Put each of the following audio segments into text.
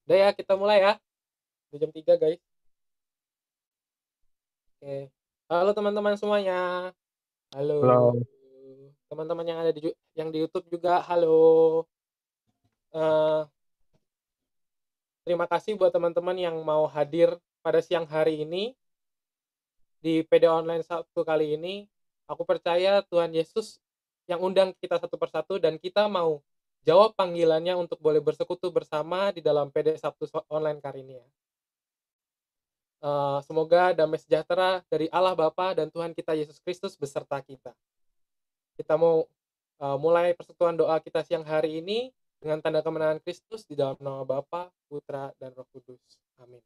Udah ya, kita mulai ya. Udah jam 3 guys. Oke. Halo teman-teman semuanya. Halo. Halo, Teman-teman yang ada yang di YouTube juga, halo. Eh, Terima kasih buat teman-teman yang mau hadir pada siang hari ini di PD Online Sabtu kali ini. Aku percaya Tuhan Yesus yang undang kita satu persatu dan kita mau jawab panggilannya untuk boleh bersekutu bersama di dalam PD Sabtu Online kali ini ya. Semoga damai sejahtera dari Allah Bapa dan Tuhan kita Yesus Kristus beserta kita. Kita mau mulai persekutuan doa kita siang hari ini dengan tanda kemenangan Kristus di dalam nama Bapa, Putra, dan Roh Kudus. Amin.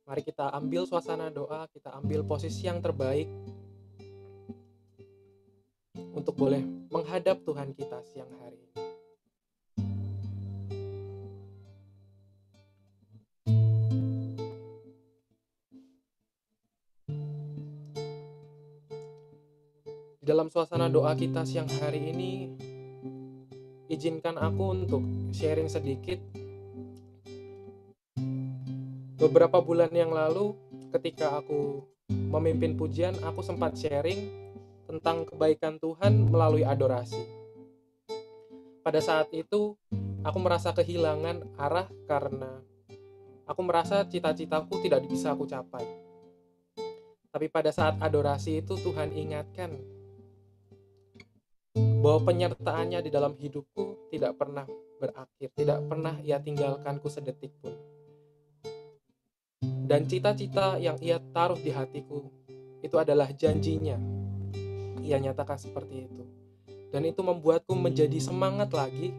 Mari kita ambil suasana doa, kita ambil posisi yang terbaik untuk boleh menghadap Tuhan kita siang hari ini. Di dalam suasana doa kita siang hari ini, izinkan aku untuk sharing sedikit. Beberapa bulan yang lalu, ketika aku memimpin pujian, aku sempat sharing tentang kebaikan Tuhan melalui adorasi. Pada saat itu, aku merasa kehilangan arah karena aku merasa cita-citaku tidak bisa aku capai. Tapi pada saat adorasi itu Tuhan ingatkan bahwa penyertaannya di dalam hidupku tidak pernah berakhir, tidak pernah ia tinggalkanku sedetik pun. Dan cita-cita yang ia taruh di hatiku itu adalah janjinya. Ia nyatakan seperti itu. Dan itu membuatku menjadi semangat lagi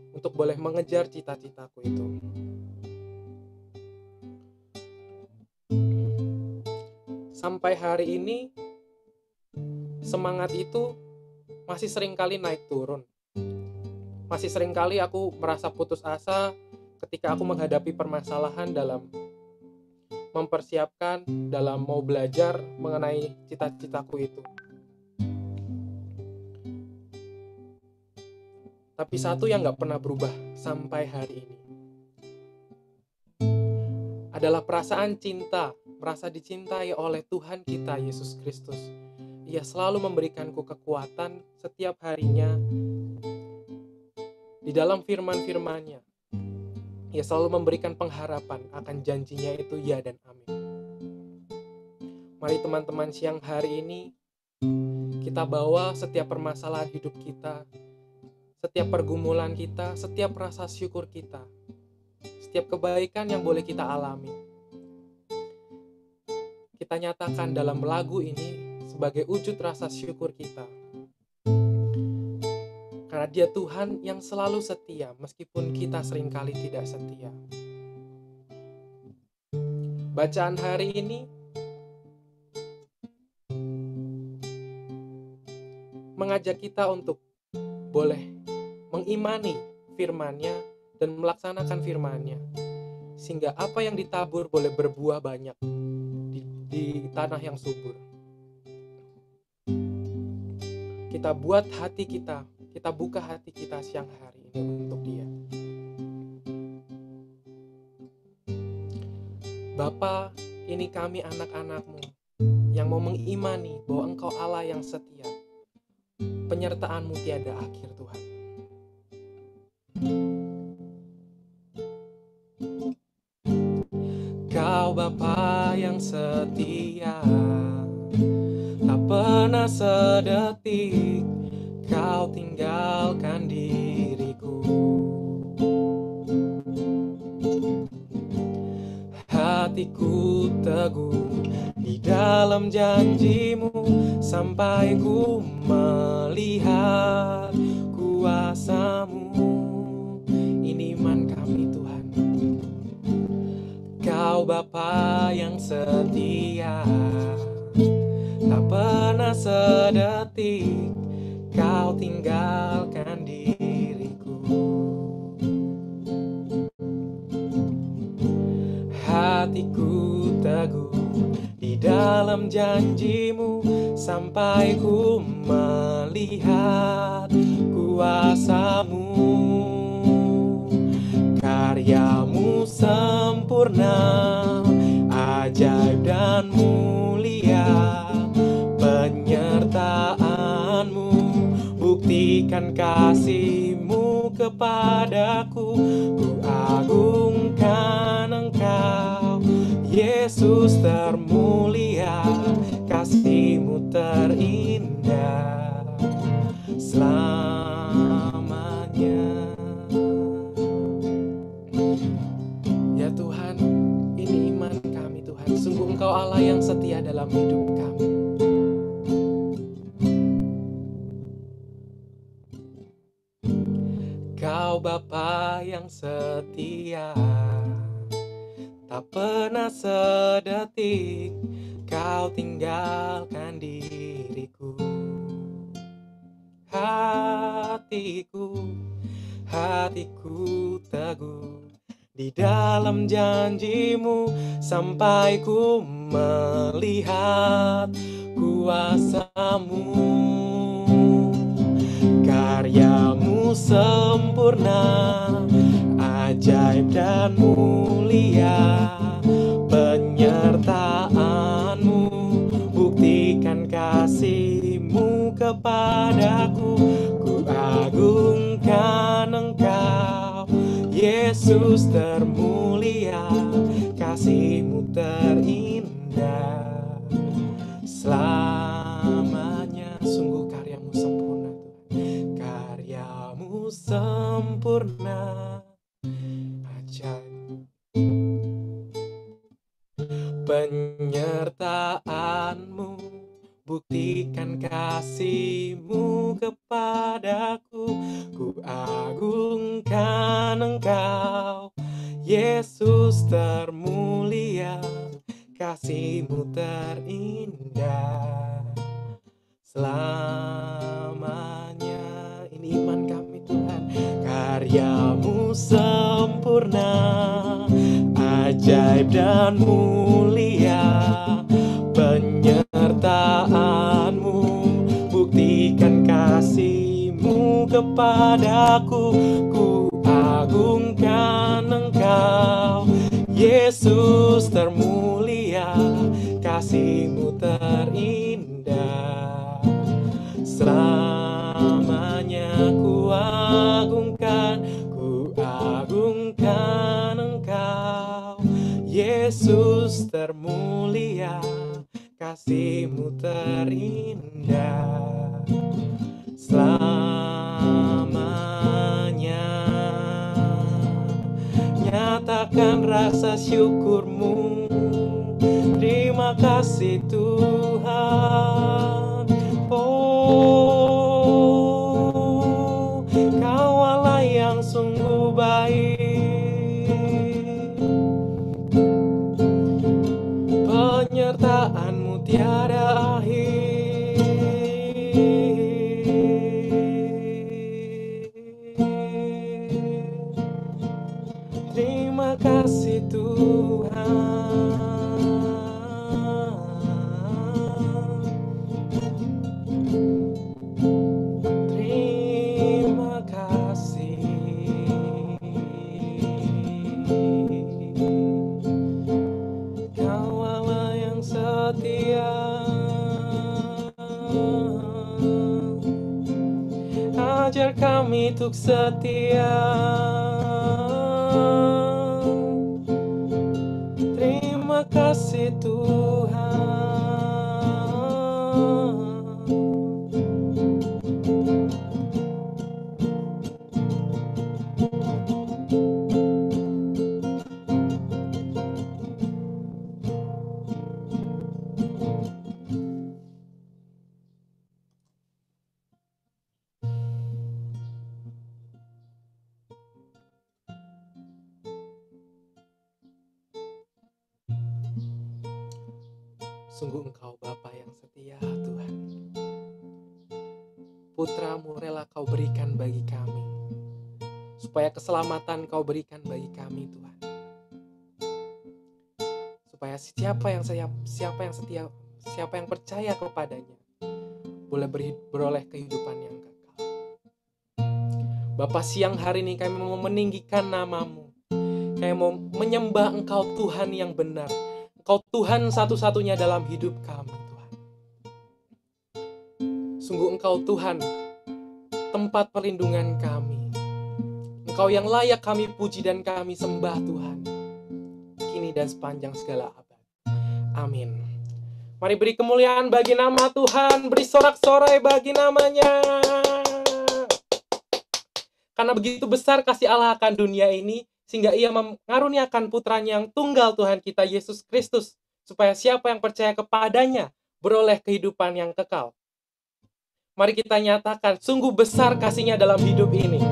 untuk boleh mengejar cita-citaku itu. Sampai hari ini, semangat itu masih seringkali naik turun. Masih seringkali aku merasa putus asa ketika aku menghadapi permasalahan dalam mempersiapkan, dalam mau belajar mengenai cita-citaku itu. Tapi satu yang gak pernah berubah sampai hari ini adalah perasaan cinta, merasa dicintai oleh Tuhan kita Yesus Kristus. Ia selalu memberikanku kekuatan setiap harinya di dalam firman-firmannya. Ia selalu memberikan pengharapan akan janjinya itu ya dan amin. Mari teman-teman siang hari ini kita bawa setiap permasalahan hidup kita, setiap pergumulan kita, setiap rasa syukur kita, setiap kebaikan yang boleh kita alami. Kita nyatakan dalam lagu ini sebagai wujud rasa syukur kita. Karena Dia Tuhan yang selalu setia meskipun kita seringkali tidak setia. Bacaan hari ini mengajak kita untuk boleh mengimani firman-Nya dan melaksanakan firman-Nya. Sehingga apa yang ditabur boleh berbuah banyak di tanah yang subur. Kita buat hati kita buka hati kita siang hari ini untuk Dia. Bapa, ini kami anak-anak-Mu yang mau mengimani bahwa Engkau Allah yang setia. Penyertaan-Mu tiada akhir Tuhan. Kau Bapa yang setia, tak pernah sedetik Kau tinggalkan diriku. Hatiku teguh di dalam janji-Mu sampai ku melihat kuasa-Mu. Ini iman kami Tuhan. Kau Bapa yang setia, tak pernah sedetik Kau tinggalkan diriku. Hatiku teguh di dalam janji-Mu sampai ku melihat kuasa-Mu. Karya-Mu sempurna, ajaib dan mulia. Penyertaan-Mu buktikan kasih-Mu kepadaku. Ku agungkan Engkau, Yesus termulia. Kasih-Mu terindah selamanya. Ya Tuhan, ini iman kami Tuhan. Sungguh Engkau Allah yang setia dalam hidup kami. Kau Bapa yang setia, tak pernah sedetik Kau tinggalkan diriku. Hatiku teguh di dalam janji-Mu sampai ku melihat kuasa-Mu. Karya-Mu sempurna, ajaib dan mulia. Penyertaan-Mu buktikan kasih-Mu kepadaku. Ku agungkan Engkau, Yesus termulia. Kasih-Mu terindah selamanya. Sungguh karya-Mu sempurna Tuhan. Karya-Mu sempurna, ajaib. Penyertaan-Mu buktikan kasih-Mu kepadaku. Ku agungkan Engkau, Yesus termulia. Kasih-Mu terindah selamanya. Ini iman kami Tuhan. Karya-Mu sempurna, ajaib dan mulia. Penyertaan-Mu buktikan kasih-Mu kepadaku. Ku agungkan Engkau, Yesus termulia. Kasih-Mu terindah selamanya. Ku agungkan Engkau, Yesus termulia. Kasih-Mu terindah selamanya. Nyatakan rasa syukur-Mu. Terima kasih Tuhan. Oh, Kau Allah yang sungguh baik. Penyertaan-Mu tiada akhir. Terima kasih Tuhan. Terima kasih. Kau Allah yang setia. Ajar kami untuk setia. Terima kasih Tuhan. Sungguh Engkau Bapa yang setia Tuhan. Putra-Mu rela Kau berikan bagi kami, supaya keselamatan Kau berikan bagi kami Tuhan. supaya siapa yang percaya kepadanya boleh beroleh kehidupan yang kekal. Bapa, siang hari ini kami mau meninggikan nama-Mu. Kami mau menyembah Engkau Tuhan yang benar. Engkau Tuhan satu-satunya dalam hidup kami, Tuhan. Sungguh Engkau Tuhan, tempat perlindungan kami. Engkau yang layak kami puji dan kami sembah, Tuhan, kini dan sepanjang segala abad. Amin. Mari beri kemuliaan bagi nama Tuhan, beri sorak-sorai bagi namanya. Karena begitu besar kasih Allah akan dunia ini, sehingga ia mengaruniakan putranya yang tunggal Tuhan kita Yesus Kristus, supaya siapa yang percaya kepadanya beroleh kehidupan yang kekal. Mari kita nyatakan, sungguh besar kasihnya dalam hidup ini.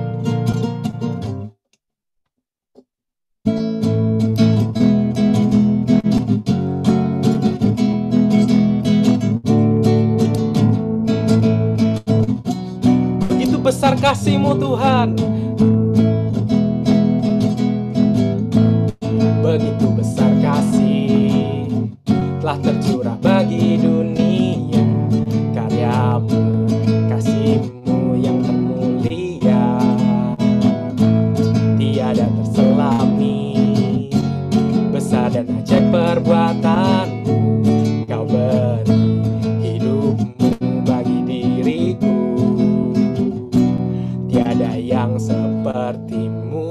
Besar kasih-Mu Tuhan, begitu besar kasih telah tercurah bagi dunia, karya-Mu, kasih-Mu yang termulia, tiada terselami, besar dan ajaib perbuatan-Mu, Kau beri hidup-Mu bagi diriku. Tiada yang seperti-Mu,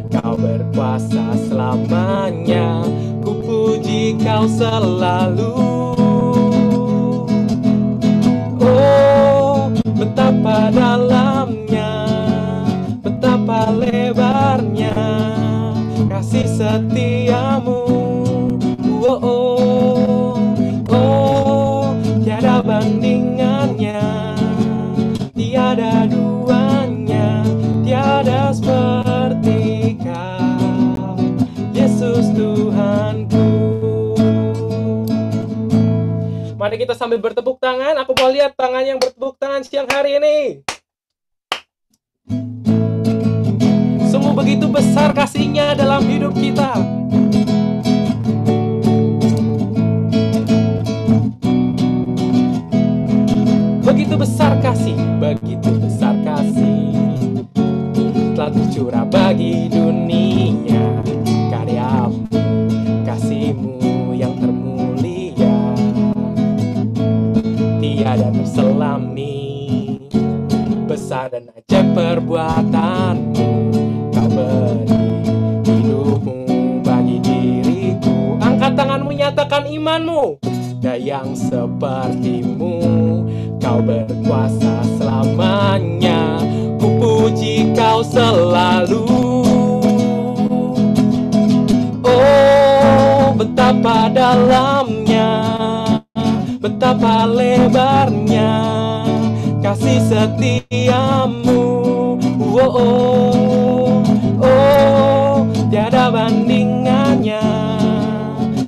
Kau berkuasa selamanya, ku puji Kau selalu. Oh, betapa dalamnya, betapa lebarnya kasih setia-Mu. Oh, oh, oh, tiada bandingannya, tiada duanya, tiada seperti Kau, Yesus Tuhanku. Mari kita sambil bertepuk tangan. Aku mau lihat tangan yang bertepuk tangan siang hari ini. Sungguh begitu besar kasih-Nya dalam hidup kita. Begitu besar kasih, begitu besar kasih telah tercurah bagi dunia, karya-Mu, kasih-Mu yang termulia, tiada terselami, besar dan ajaib perbuatan-Mu, Kau beri hidup-Mu bagi diriku. Angkat tanganmu, nyatakan iman-Mu. Tiada yang seperti-Mu, Kau berkuasa selamanya, ku puji Kau selalu. Oh, betapa dalamnya, betapa lebarnya kasih setia-Mu. Oh, oh, oh, tiada bandingannya,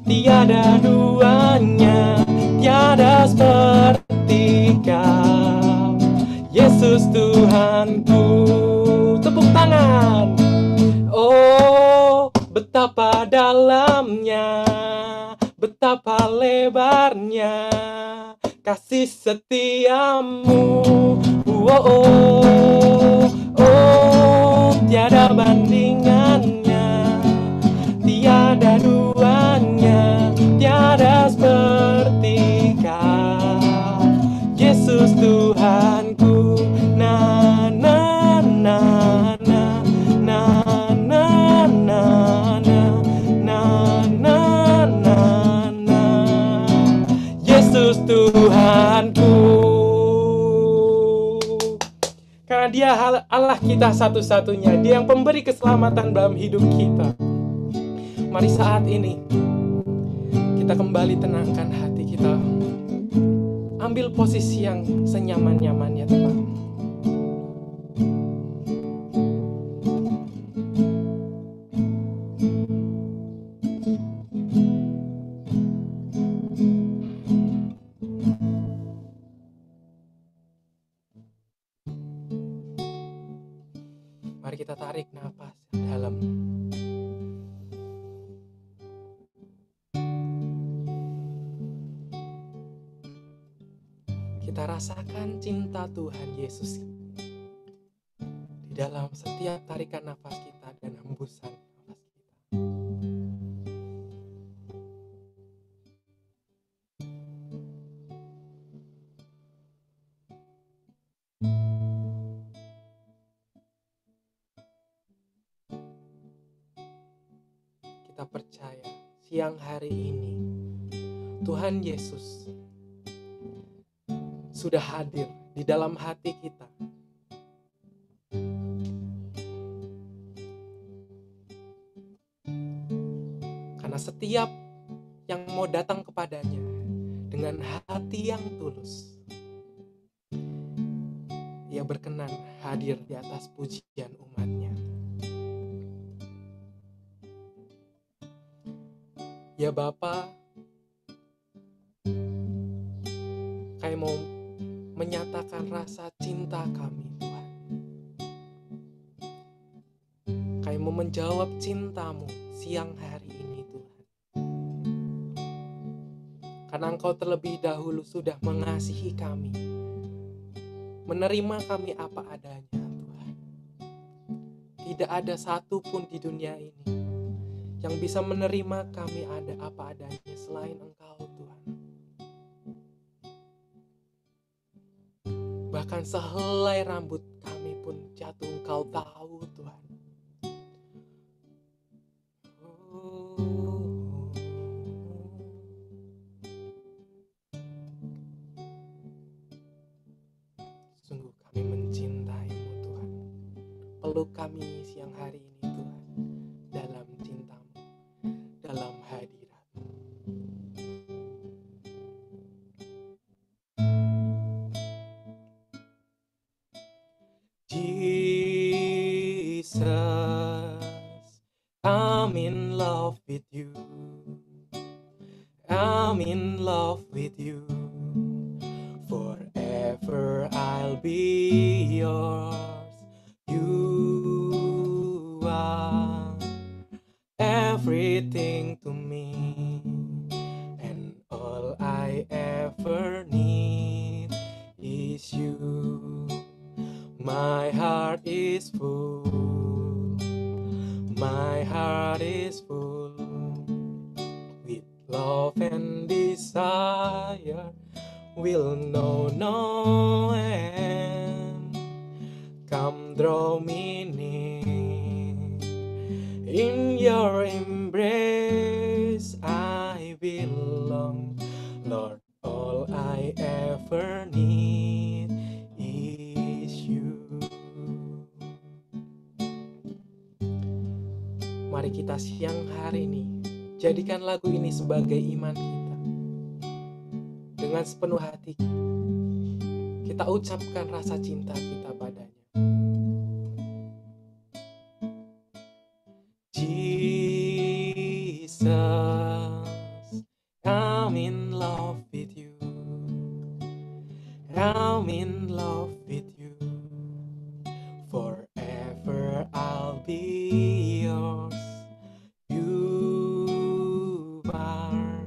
tiada duanya, tiada seperti Kau, Yesus Tuhanku. Tepuk tangan. Oh, betapa dalamnya, betapa lebarnya kasih setia-Mu. Oh, oh, oh, tiada bandingannya, tiada duanya, tiada seperti Kau, Yesus Tuhanku. Na na na na na na na na na na na na, Yesus Tuhanku. Karena Dia Allah kita satu-satunya, Dia yang pemberi keselamatan dalam hidup kita. Mari saat ini kita kembali tenangkan hati kita. Ambil posisi yang senyaman-nyamannya, teman. Mari kita tarik nafas dalam. merasakan cinta Tuhan Yesus di dalam setiap tarikan nafas kita dan hembusan nafas kita. Kita percaya siang hari ini Tuhan Yesus sudah hadir di dalam hati kita. Karena setiap yang mau datang kepadanya dengan hati yang tulus, Ia berkenan hadir di atas pujian umatnya. Ya Bapa, kami mau menyatakan rasa cinta kami, Tuhan. Kami mau menjawab cinta-Mu siang hari ini, Tuhan. Karena Engkau terlebih dahulu sudah mengasihi kami, menerima kami apa adanya, Tuhan. Tidak ada satupun di dunia ini yang bisa menerima kami ada apa adanya selain Engkau, Tuhan. Bahkan sehelai rambut kami pun jatuh, Engkau tahu, Tuhan. Sungguh kami mencintai-Mu, Tuhan. Peluk kami siang hari ini, Tuhan, dalam cinta-Mu, dalam hadirat-Mu. Jesus, I'm in love with you. I'm in love with you. Forever I'll be yours. You are everything to me, and all I ever need is you. My heart is full. My heart is full with love and desire. Will know no end. Come draw me near. In your embrace I belong. Lord, all I ever need is you. Mari kita siang hari ini jadikan lagu ini sebagai iman kita. Dengan sepenuh hati kita ucapkan rasa cinta kita padanya. Jesus, I'm in love with you. I'm in love with you. Forever I'll be yours. You are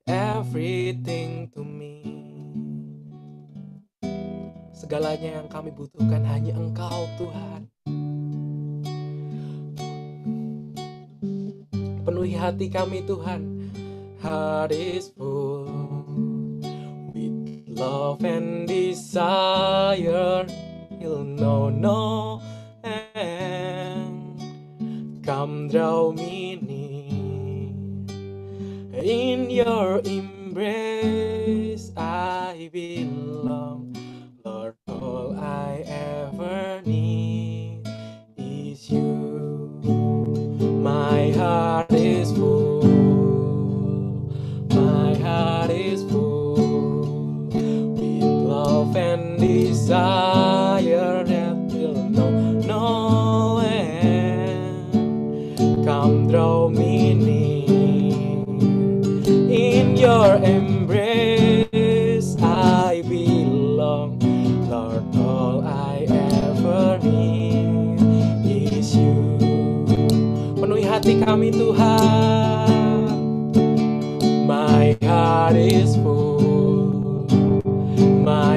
everything to me. Segalanya yang kami butuhkan hanya Engkau, Tuhan. Penuhi hati kami, Tuhan. Heart is full with love and desire. You'll know no end. Come draw me near. In your embrace I belong. Lord, all I ever need is you. My heart is full. My heart is full with love and desire that will know no end. Come draw me near. In your embrace I belong. Lord, all I ever need is you. Penuhi hati kami, Tuhan. My heart is full. My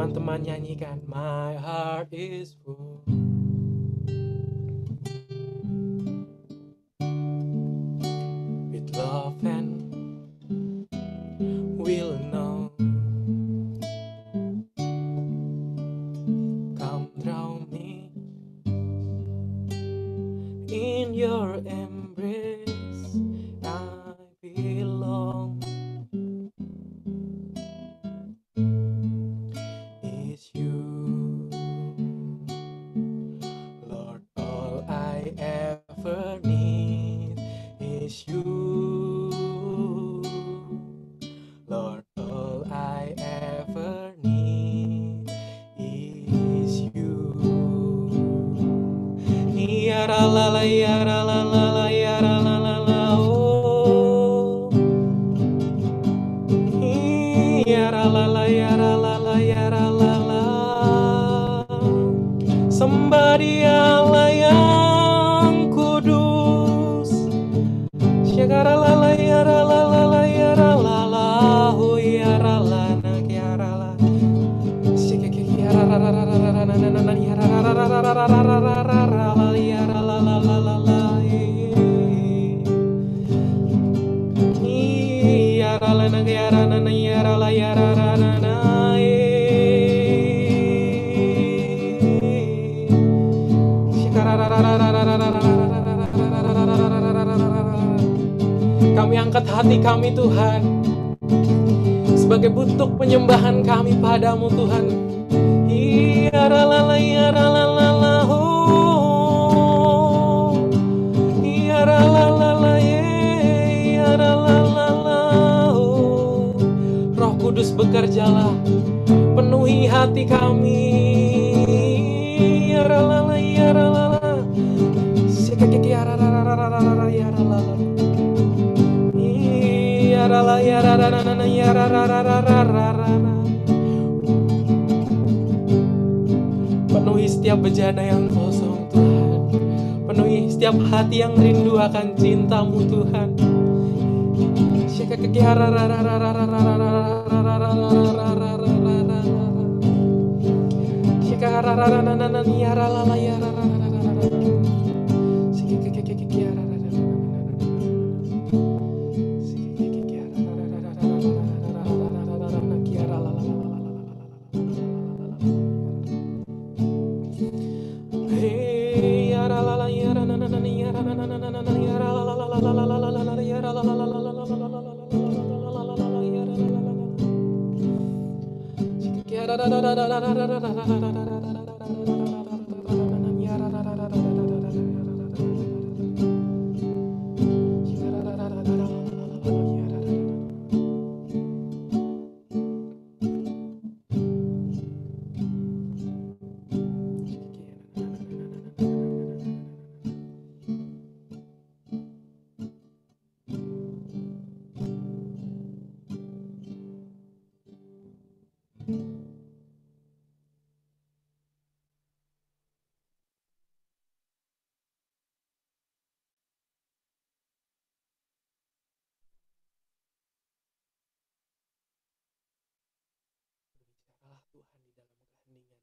teman-teman nyanyikan. My heart is full with love and will know. Come drown me in your embrace. I belong. Is you, Lord. All I ever need is you, Lord. All I ever need is you. Yara la la, yara la la la, yara la la la, oh. Yara la la, yara la la, yara la la. Sembah Allah yang kudus. Syakara la la, yara la la la, yara la la, oh yara la na, yara la. Syakiki yara la la la la la la la la, yara la la la la la la la la, yara la la la la la. Yara la na, yara na na, yara la, yara la na na. Kami angkat hati kami Tuhan, sebagai bentuk penyembahan kami padamu Tuhan. Yaralala, yaralala, oh. Yaralala, yaralala, oh. Roh Kudus bekerjalah, penuhi hati kami. Yaralala, yaralala, sekekek yaralala, yaralala. Yarala, yarararana, yararararararara. Penuhi setiap bejana yang kosong Tuhan. Penuhi setiap hati yang rindu akan cintamu Tuhan. Sekekek Tuhan di dalam keheningan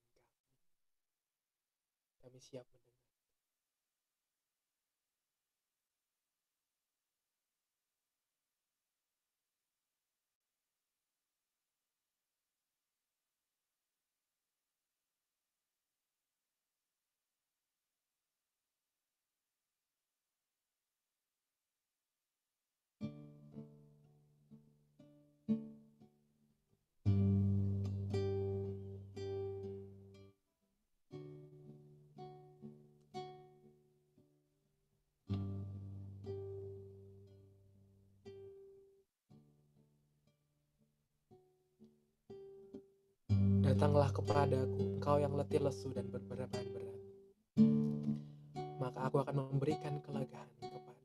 kami siap mendengar. Datanglah kepadaku, engkau yang letih lesu dan berbeban berat, maka aku akan memberikan kelegaan kepadamu.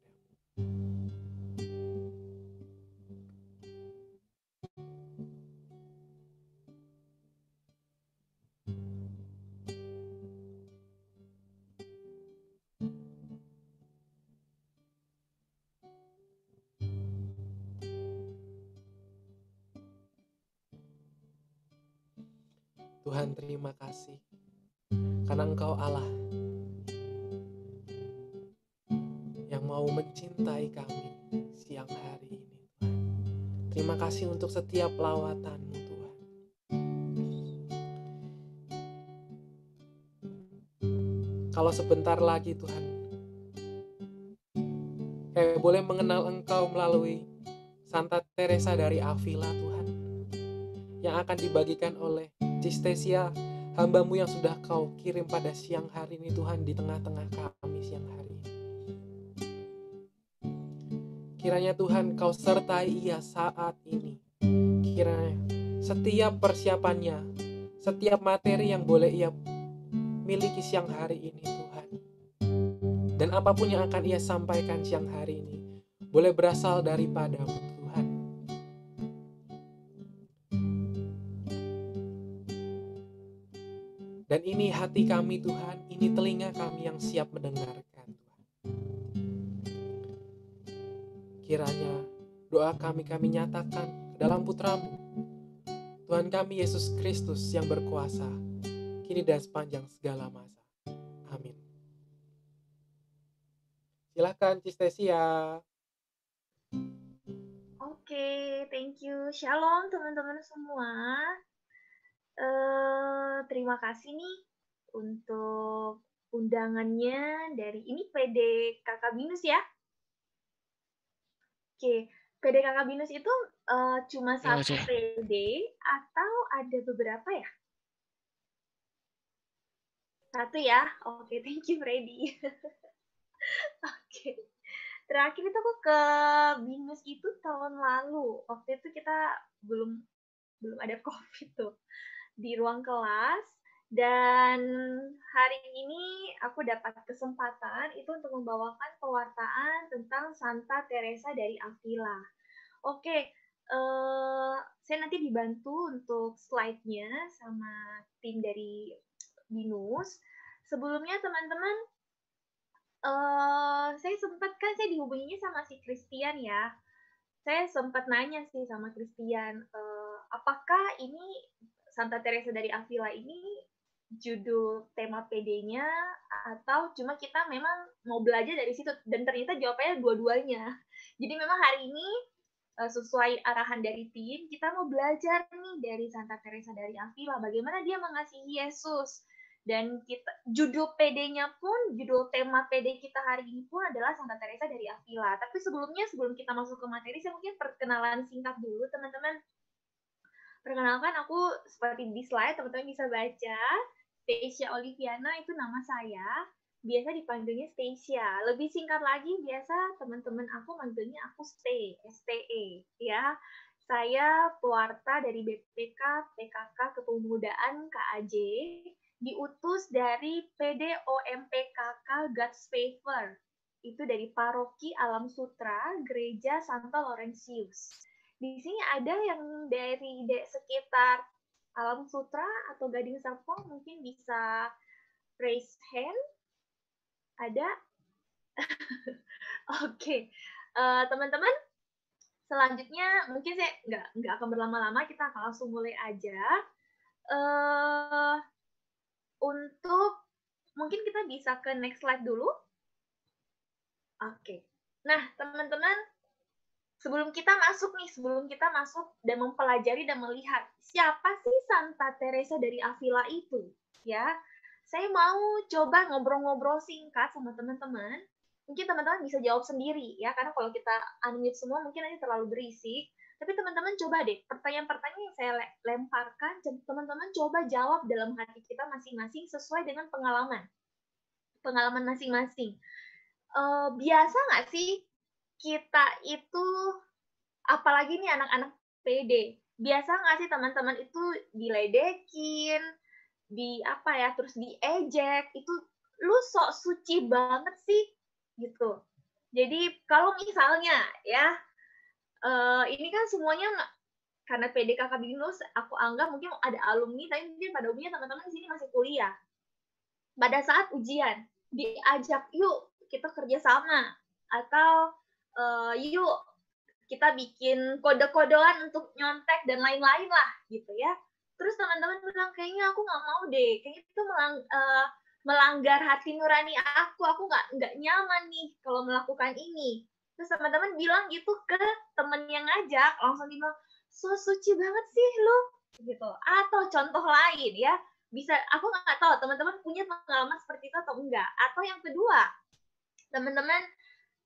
Tuhan, terima kasih karena Engkau Allah yang mau mencintai kami siang hari ini, Tuhan. Terima kasih untuk setiap lawatan-Mu, Tuhan. Kalau sebentar lagi, Tuhan, kami boleh mengenal Engkau melalui Santa Teresa dari Avila, Tuhan, yang akan dibagikan oleh Cistesia, hamba-Mu yang sudah Kau kirim pada siang hari ini, Tuhan, di tengah-tengah kami siang hari ini. Kiranya Tuhan Kau sertai ia saat ini. Kiranya setiap persiapannya, setiap materi yang boleh ia miliki siang hari ini, Tuhan, dan apapun yang akan ia sampaikan siang hari ini, boleh berasal daripada-Mu, Tuhan. Dan ini hati kami, Tuhan, ini telinga kami yang siap mendengarkan, Tuhan. Kiranya doa kami nyatakan ke dalam Putra-Mu, Tuhan kami Yesus Kristus yang berkuasa, kini dan sepanjang segala masa. Amin. Silakan Cistesia. Oke, thank you. Shalom teman-teman semua. Terima kasih nih untuk undangannya dari ini PD Kakak Binus ya. Oke, PD Kakak Binus itu cuma satu PD atau ada beberapa ya? Satu ya. Oke, thank you Freddy. Oke. Terakhir itu aku ke Binus itu tahun lalu. Waktu itu kita belum ada COVID tuh di ruang kelas, dan hari ini aku dapat kesempatan itu untuk membawakan pewartaan tentang Santa Teresa dari Avila. Oke, saya nanti dibantu untuk slide-nya sama tim dari Binus. Sebelumnya teman-teman, saya dihubunginya sama si Christian ya. Saya sempat nanya sih sama Christian, apakah ini Santa Teresa dari Avila ini judul tema PD-nya atau cuma kita memang mau belajar dari situ, dan ternyata jawabannya dua-duanya. Jadi memang hari ini sesuai arahan dari tim, kita mau belajar nih dari Santa Teresa dari Avila, bagaimana dia mengasihi Yesus. Dan judul PD-nya pun, judul tema PD kita hari ini pun adalah Santa Teresa dari Avila. Tapi sebelum kita masuk ke materi, saya mungkin perkenalan singkat dulu, teman-teman. Perkenalkan, aku seperti di slide, teman-teman bisa baca. Stacia Oliviana itu nama saya. Biasa dipanggilnya Stacia. Lebih singkat lagi, biasa teman-teman aku manggilnya aku Ste, STE. Ya. Saya pewarta dari BPK, PKK Kepemudaan KAJ, diutus dari PDOMPKK God's Favor. Itu dari Paroki Alam Sutra, Gereja Santo Laurentius. Di sini ada yang dari sekitar Alam Sutra atau Gading Serpong, mungkin bisa raise hand. Ada? Oke. Teman-teman, selanjutnya mungkin saya nggak akan berlama-lama, kita akan langsung mulai aja. Untuk mungkin kita bisa ke next slide dulu. Oke. Nah, teman-teman, sebelum kita masuk dan mempelajari dan melihat siapa sih Santa Teresa dari Avila itu, ya. Saya mau coba ngobrol-ngobrol singkat sama teman-teman. Mungkin teman-teman bisa jawab sendiri ya, karena kalau kita unmute semua mungkin nanti terlalu berisik. Tapi teman-teman coba deh, pertanyaan-pertanyaan yang saya lemparkan, teman-teman coba jawab dalam hati kita masing-masing sesuai dengan pengalaman masing-masing. Biasa nggak sih kita itu, apalagi nih anak-anak PD, biasa nggak sih teman-teman itu diledekin, terus diejek, itu lu sok suci banget sih, gitu. Jadi kalau misalnya ya, ini kan semuanya karena PD Kakak Binus, aku anggap mungkin ada alumni, tapi mungkin pada umumnya teman-teman di sini masih kuliah. Pada saat ujian, diajak yuk kita kerja sama, atau yuk kita bikin kode-kodean untuk nyontek dan lain-lain lah, gitu ya. Terus teman-teman bilang, "Kayaknya aku nggak mau deh, kayaknya itu melanggar hati nurani aku nggak nyaman nih kalau melakukan ini." Terus teman-teman bilang gitu ke temen yang ngajak, langsung dibilang, "So suci banget sih lu," gitu. Atau contoh lain ya, bisa aku nggak tahu teman-teman punya pengalaman seperti itu atau enggak. Atau yang kedua, teman-teman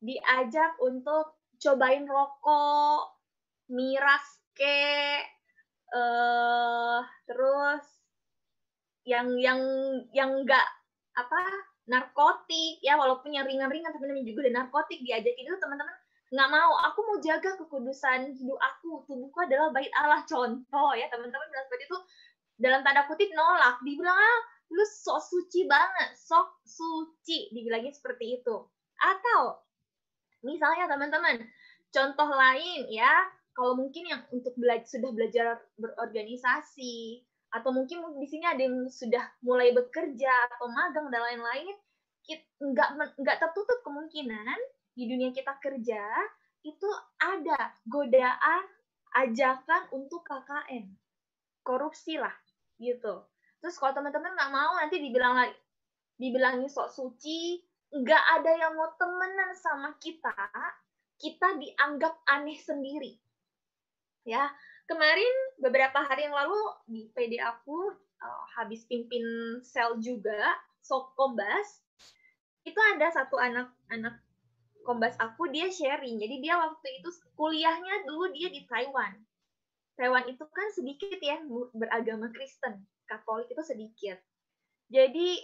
diajak untuk cobain rokok, miras kek, terus yang enggak apa, narkotik ya, walaupun yang ringan-ringan tapi namanya juga udah narkotik, diajakin itu teman-teman nggak mau, "Aku mau jaga kekudusan hidup aku, tubuhku adalah bait Allah." Contoh ya, teman-teman bilang seperti itu, dalam tanda kutip nolak, dibilang, "Ah, lu sok suci banget, sok suci," dibilangnya seperti itu. Atau misalnya teman-teman, contoh lain ya, kalau mungkin yang untuk sudah belajar berorganisasi, atau mungkin di sini ada yang sudah mulai bekerja atau magang dan lain-lain, nggak tertutup kemungkinan di dunia kita kerja itu ada godaan ajakan untuk KKN, korupsi lah gitu. Terus kalau teman-teman nggak mau nanti dibilangin sok suci, nggak ada yang mau temenan sama kita, kita dianggap aneh sendiri. Ya, kemarin beberapa hari yang lalu di PD aku habis pimpin sel juga, Kombas, itu ada satu anak Kombas aku dia sharing. Jadi dia waktu itu kuliahnya dulu dia di Taiwan. Taiwan itu kan sedikit ya beragama Kristen, Katolik itu sedikit. Jadi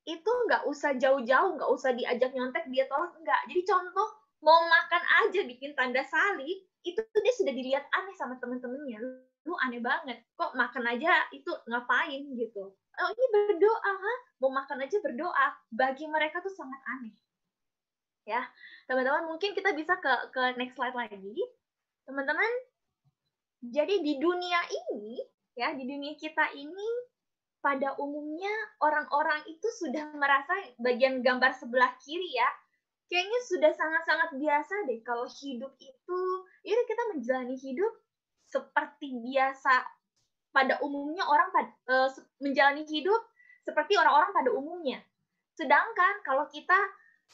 itu nggak usah jauh-jauh, nggak usah diajak nyontek dia tolak, enggak. Jadi contoh mau makan aja bikin tanda salib, itu tuh dia sudah dilihat aneh sama temen-temennya. Lu aneh banget, kok makan aja itu ngapain gitu. Oh ini berdoa, ha? Mau makan aja berdoa. Bagi mereka tuh sangat aneh. Ya, teman-teman mungkin kita bisa ke next slide lagi. Teman-teman, jadi di dunia ini, ya di dunia kita ini pada umumnya orang-orang itu sudah merasa bagian gambar sebelah kiri ya, kayaknya sudah sangat-sangat biasa deh kalau hidup itu, ya kita menjalani hidup seperti biasa pada umumnya orang menjalani hidup seperti orang-orang pada umumnya. Sedangkan kalau kita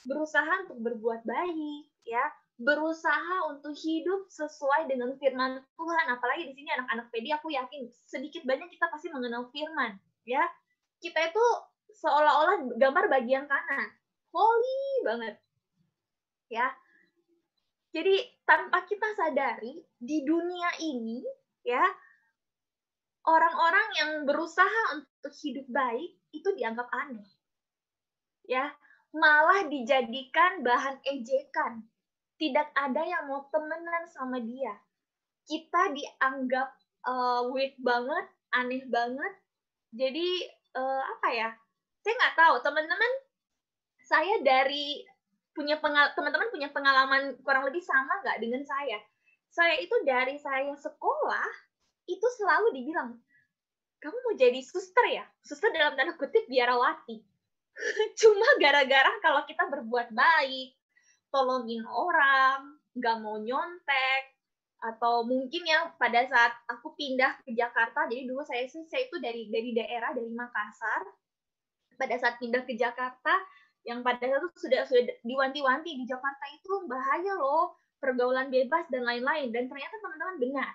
berusaha untuk berbuat baik, ya, berusaha untuk hidup sesuai dengan firman Tuhan, apalagi di sini anak-anak PD aku yakin sedikit banyak kita pasti mengenal firman, ya. Kita itu seolah-olah gambar bagian kanan, holy banget, ya. Jadi tanpa kita sadari di dunia ini, ya, orang-orang yang berusaha untuk hidup baik itu dianggap aneh, ya. Malah dijadikan bahan ejekan. Tidak ada yang mau temenan sama dia. Kita dianggap weird banget, aneh banget. Jadi apa ya? Saya nggak tahu teman-teman. Saya dari teman-teman punya pengalaman kurang lebih sama nggak dengan saya? Saya itu dari saya sekolah itu selalu dibilang, kamu mau jadi suster ya? Suster dalam tanda kutip biarawati. Cuma gara-gara kalau kita berbuat baik, tolongin orang, nggak mau nyontek, atau mungkin ya pada saat aku pindah ke Jakarta, jadi dulu saya itu dari daerah, dari Makassar. Pada saat pindah ke Jakarta, yang pada saat itu sudah diwanti-wanti di Jakarta itu bahaya loh, pergaulan bebas dan lain-lain. Dan ternyata teman-teman benar,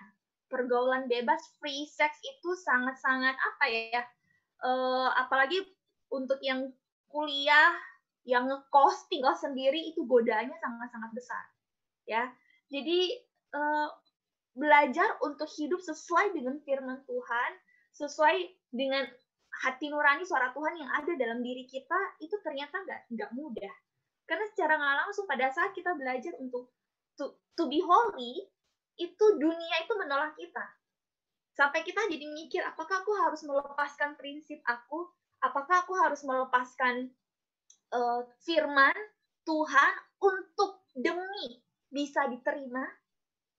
pergaulan bebas, free sex itu sangat-sangat apa ya? Apalagi untuk yang kuliah, yang ngekos, tinggal sendiri itu godaannya sangat-sangat besar, ya. Jadi belajar untuk hidup sesuai dengan firman Tuhan, sesuai dengan hati nurani suara Tuhan yang ada dalam diri kita, itu ternyata nggak mudah. Karena secara nggak langsung pada saat kita belajar untuk to be holy, itu dunia itu menolak kita. Sampai kita jadi mikir, apakah aku harus melepaskan prinsip aku? Apakah aku harus melepaskan firman Tuhan untuk demi bisa diterima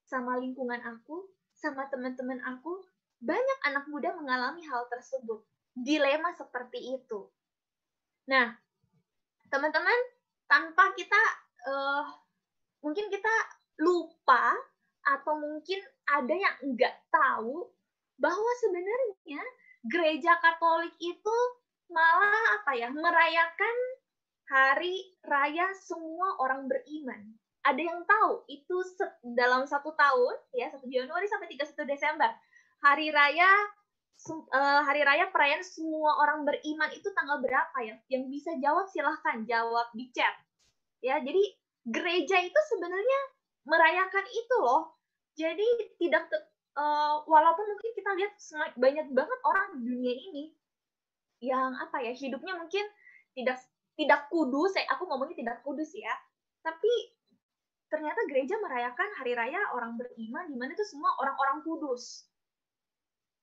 sama lingkungan aku, sama teman-teman aku? Banyak anak muda mengalami hal tersebut. Dilema seperti itu. Nah, teman-teman, tanpa kita mungkin kita lupa atau mungkin ada yang nggak tahu bahwa sebenarnya gereja Katolik itu malah merayakan hari raya semua orang beriman. Ada yang tahu itu dalam 1 tahun ya, 1 Januari sampai 31 Desember. Hari raya perayaan semua orang beriman itu tanggal berapa ya? Yang bisa jawab silahkan jawab di chat. Ya, jadi gereja itu sebenarnya merayakan itu loh. Jadi tidak walaupun mungkin kita lihat banyak banget orang di dunia ini yang hidupnya mungkin tidak tidak kudus, aku ngomongnya tidak kudus ya. Tapi ternyata gereja merayakan hari raya orang beriman di mana itu semua orang-orang kudus.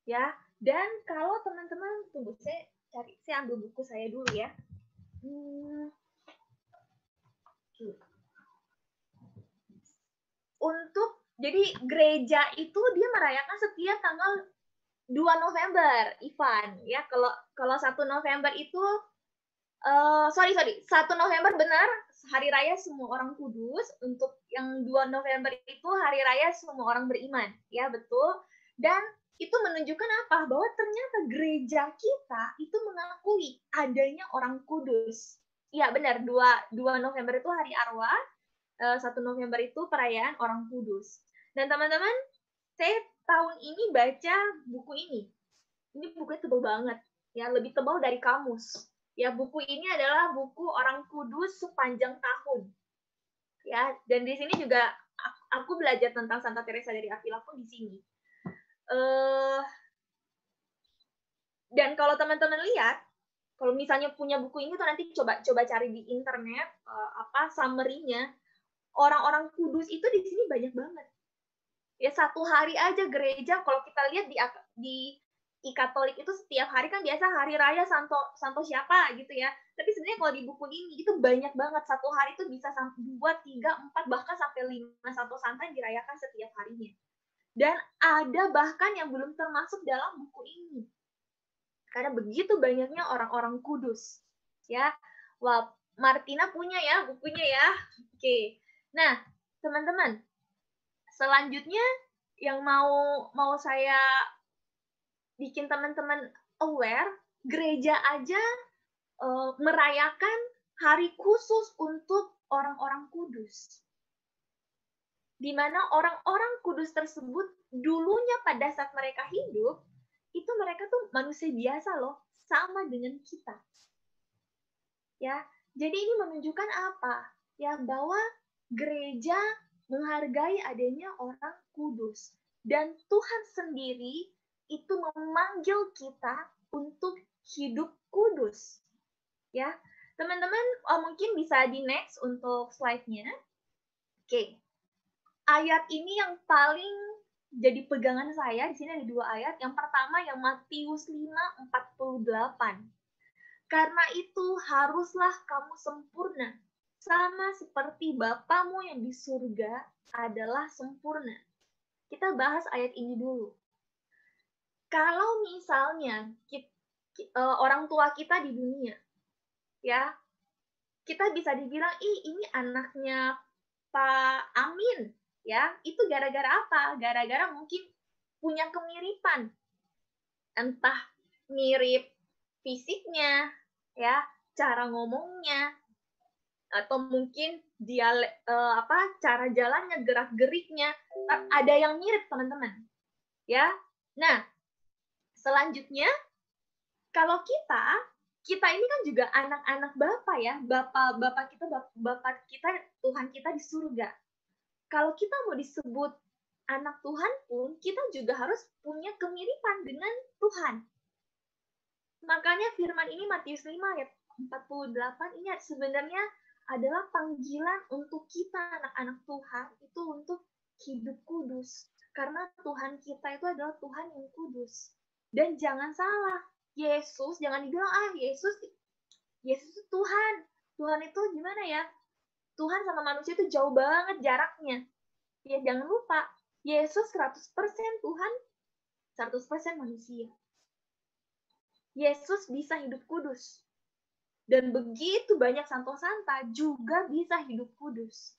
Ya, dan kalau teman-teman tunggu saya ambil buku saya dulu ya. Jadi gereja itu dia merayakan setiap tanggal 2 November, Ivan. Ya, kalau 1 November itu 1 November benar hari raya semua orang kudus. Untuk yang 2 November itu hari raya semua orang beriman. Ya, betul. Dan itu menunjukkan apa? Bahwa ternyata gereja kita itu mengakui adanya orang kudus. Iya, benar. 2 November itu hari arwah. 1 November itu perayaan orang kudus. Dan teman-teman, saya tahun ini baca buku ini. Ini bukunya tebal banget. Ya, lebih tebal dari kamus. Ya, buku ini adalah buku Orang Kudus Sepanjang Tahun. Ya, dan di sini juga aku belajar tentang Santa Teresa dari Avila pun di sini. Dan kalau teman-teman lihat, kalau misalnya punya buku ini tuh nanti coba cari di internet summary-nya. Orang-orang kudus itu di sini banyak banget. Ya, 1 hari aja gereja kalau kita lihat di Katolik itu setiap hari kan biasa hari raya santo siapa gitu ya. Tapi sebenarnya kalau di buku ini itu banyak banget. 1 hari itu bisa 2, 3, 4 bahkan sampai 5 santo santa yang dirayakan setiap harinya. Dan ada bahkan yang belum termasuk dalam buku ini. Karena begitu banyaknya orang-orang kudus. Ya. Wah, Martina punya ya bukunya ya. Oke. Nah, teman-teman, selanjutnya yang mau saya bikin teman-teman aware, gereja aja merayakan hari khusus untuk orang-orang kudus. Di mana orang-orang kudus tersebut dulunya pada saat mereka hidup, itu mereka tuh manusia biasa loh, sama dengan kita. Ya, jadi ini menunjukkan apa? Ya, bahwa gereja menghargai adanya orang kudus. Dan Tuhan sendiri itu memanggil kita untuk hidup kudus. Ya, teman-teman mungkin bisa di next untuk slide-nya. Oke. Ayat ini yang paling jadi pegangan saya, di sini ada 2 ayat. Yang pertama yang Matius 5:48. Karena itu haruslah kamu sempurna, sama seperti Bapamu yang di surga adalah sempurna. Kita bahas ayat ini dulu. Kalau misalnya orang tua kita di dunia, ya, kita bisa dibilang, ini anaknya Pak Amin, ya, itu gara-gara apa? Gara-gara mungkin punya kemiripan, entah mirip fisiknya, ya, cara ngomongnya, atau mungkin cara jalannya, gerak-geriknya, ada yang mirip teman-teman, ya. Nah, selanjutnya kalau kita ini kan juga anak-anak Bapa ya, Bapak kita Tuhan kita di surga. Kalau kita mau disebut anak Tuhan pun, kita juga harus punya kemiripan dengan Tuhan. Makanya firman ini Matius 5 ayat 48 ini sebenarnya adalah panggilan untuk kita anak-anak Tuhan itu untuk hidup kudus. Karena Tuhan kita itu adalah Tuhan yang kudus. Dan jangan salah, Yesus jangan dibilang Yesus itu Tuhan. Tuhan itu gimana ya? Tuhan sama manusia itu jauh banget jaraknya. Ya jangan lupa, Yesus 100% Tuhan, 100% manusia. Yesus bisa hidup kudus. Dan begitu banyak santo santa juga bisa hidup kudus.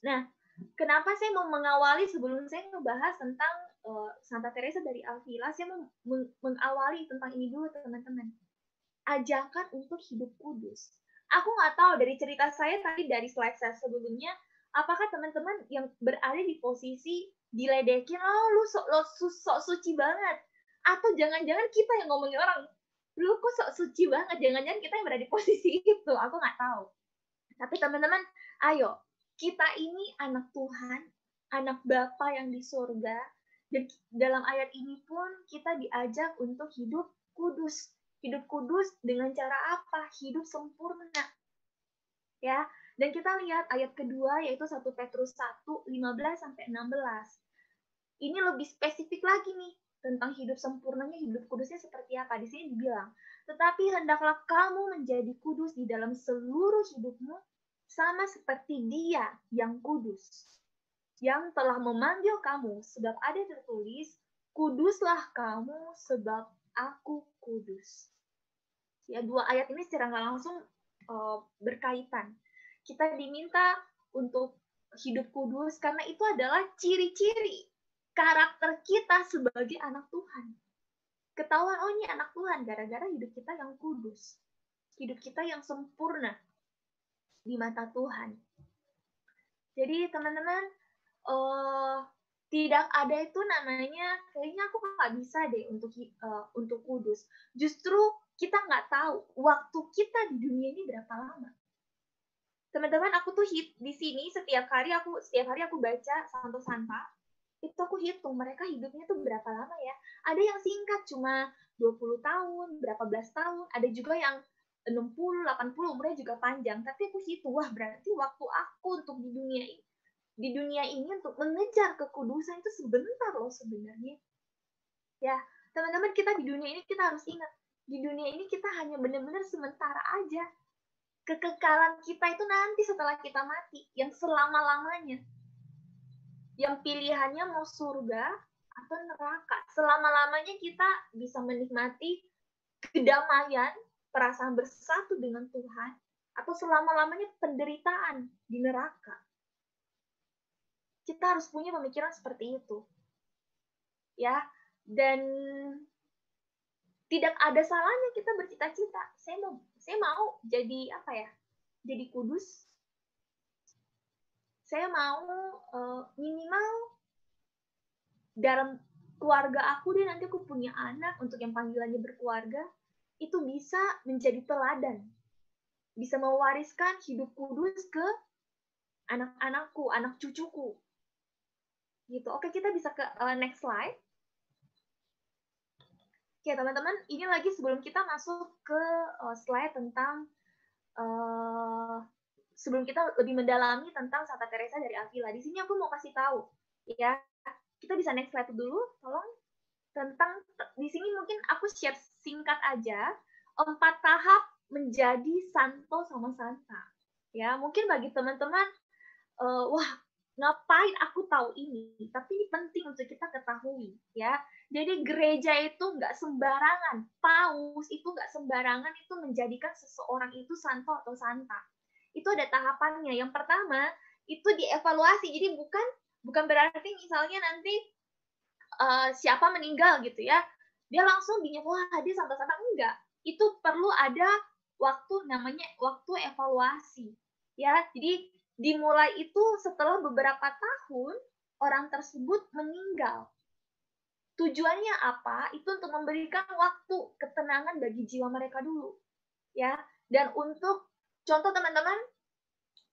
Nah, kenapa saya mau mengawali sebelum saya ngebahas tentang Santa Teresa dari Avila, saya mau mengawali tentang ini dulu teman-teman. Ajakan untuk hidup kudus. Aku nggak tahu dari cerita saya tadi, dari slide saya sebelumnya, apakah teman-teman yang berada di posisi diledekin, oh lu sok suci banget, atau jangan-jangan kita yang ngomongin orang, lu kok sok suci banget, jangan-jangan kita yang berada di posisi itu, aku nggak tahu. Tapi teman-teman, ayo, kita ini anak Tuhan, anak Bapa yang di surga, dan dalam ayat ini pun kita diajak untuk hidup kudus. Hidup kudus dengan cara apa? Hidup sempurna. Ya, dan kita lihat ayat kedua yaitu 1 Petrus 1, 15-16. Ini lebih spesifik lagi nih tentang hidup sempurnanya, hidup kudusnya seperti apa. Di sini dibilang, tetapi hendaklah kamu menjadi kudus di dalam seluruh hidupmu, sama seperti Dia yang kudus, yang telah memanggil kamu, sebab ada tertulis, kuduslah kamu sebab aku kudus. Ya, dua ayat ini secara nggak langsung berkaitan. Kita diminta untuk hidup kudus karena itu adalah ciri-ciri karakter kita sebagai anak Tuhan. Ketahuan, oh ini anak Tuhan, gara-gara hidup kita yang kudus. Hidup kita yang sempurna di mata Tuhan. Jadi teman-teman, tidak ada itu namanya, kayaknya aku nggak bisa deh untuk kudus. Justru kita nggak tahu waktu kita di dunia ini berapa lama. Teman-teman, aku tuh di sini setiap hari aku baca Santo Santa, itu aku hitung mereka hidupnya tuh berapa lama ya. Ada yang singkat cuma 20 tahun, berapa belas tahun, ada juga yang 60, 80, umurnya juga panjang. Tapi aku hitung, wah berarti waktu aku untuk di dunia ini untuk mengejar kekudusan itu sebentar loh sebenarnya. Ya, teman-teman, kita di dunia ini kita harus ingat, di dunia ini kita hanya benar-benar sementara aja. Kekekalan kita itu nanti setelah kita mati, yang selama-lamanya. Yang pilihannya mau surga atau neraka. Selama-lamanya kita bisa menikmati kedamaian, perasaan bersatu dengan Tuhan, atau selama-lamanya penderitaan di neraka. Kita harus punya pemikiran seperti itu. Ya, dan tidak ada salahnya kita bercita-cita. Saya mau jadi apa ya? Jadi kudus. Saya mau minimal dalam keluarga aku, dan nanti aku punya anak untuk yang panggilannya berkeluarga, itu bisa menjadi teladan. Bisa mewariskan hidup kudus ke anak-anakku, anak cucuku. Gitu. Oke, kita bisa ke next slide. Oke, teman-teman, ini lagi sebelum kita masuk ke slide tentang sebelum kita lebih mendalami tentang Santa Teresa dari Avila. Di sini aku mau kasih tahu, ya. Kita bisa next slide dulu, tolong. Tentang di sini mungkin aku share singkat aja 4 tahap menjadi santo sama santa. Ya, mungkin bagi teman-teman, wah ngapain aku tahu ini? Tapi ini penting untuk kita ketahui, ya. Jadi gereja itu nggak sembarangan, paus itu nggak sembarangan itu menjadikan seseorang itu santo atau santa. Itu ada tahapannya. Yang pertama itu dievaluasi. Jadi bukan berarti misalnya nanti siapa meninggal gitu ya, dia langsung wah dia santa-santa, enggak. Itu perlu ada namanya waktu evaluasi. Ya, jadi dimulai itu setelah beberapa tahun orang tersebut meninggal. Tujuannya apa? Itu untuk memberikan waktu ketenangan bagi jiwa mereka dulu. Ya, dan untuk contoh teman-teman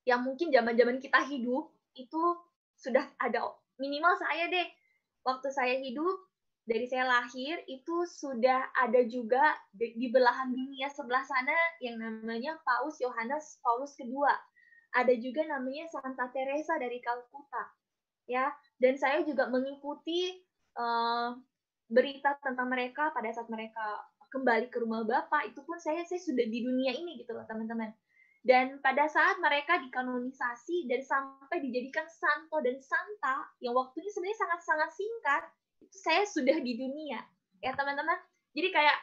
yang mungkin zaman-zaman kita hidup itu sudah ada, minimal saya deh, waktu saya hidup, dari saya lahir, itu sudah ada juga di belahan dunia sebelah sana yang namanya Paus Yohanes Paulus II. Ada juga namanya Santa Teresa dari Kalkuta. Ya, dan saya juga mengikuti berita tentang mereka pada saat mereka kembali ke rumah Bapa. Itu pun saya sudah di dunia ini gitu loh teman-teman. Dan pada saat mereka dikanonisasi dan sampai dijadikan santo dan santa, yang waktunya sebenarnya sangat-sangat singkat, itu saya sudah di dunia. Ya teman-teman, jadi kayak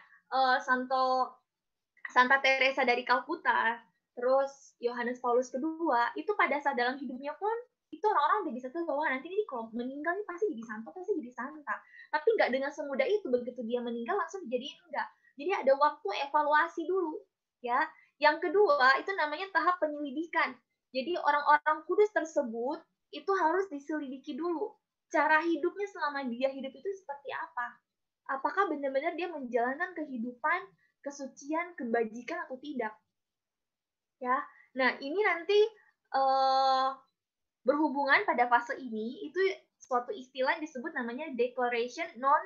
Santa Teresa dari Kalkuta, terus Yohanes Paulus II, itu pada saat dalam hidupnya pun itu orang-orang udah bisa tahu bahwa nanti ini kalau meninggal ini pasti jadi santo, pasti jadi santa. Tapi nggak dengan semudah itu, begitu dia meninggal langsung dijadiin enggak. Jadi ada waktu evaluasi dulu, ya. Yang kedua, itu namanya tahap penyelidikan. Jadi orang-orang kudus tersebut itu harus diselidiki dulu. Cara hidupnya selama dia hidup itu seperti apa? Apakah benar-benar dia menjalankan kehidupan, kesucian, kebajikan atau tidak? Ya. Nah, ini nanti berhubungan pada fase ini itu suatu istilah yang disebut namanya declaration non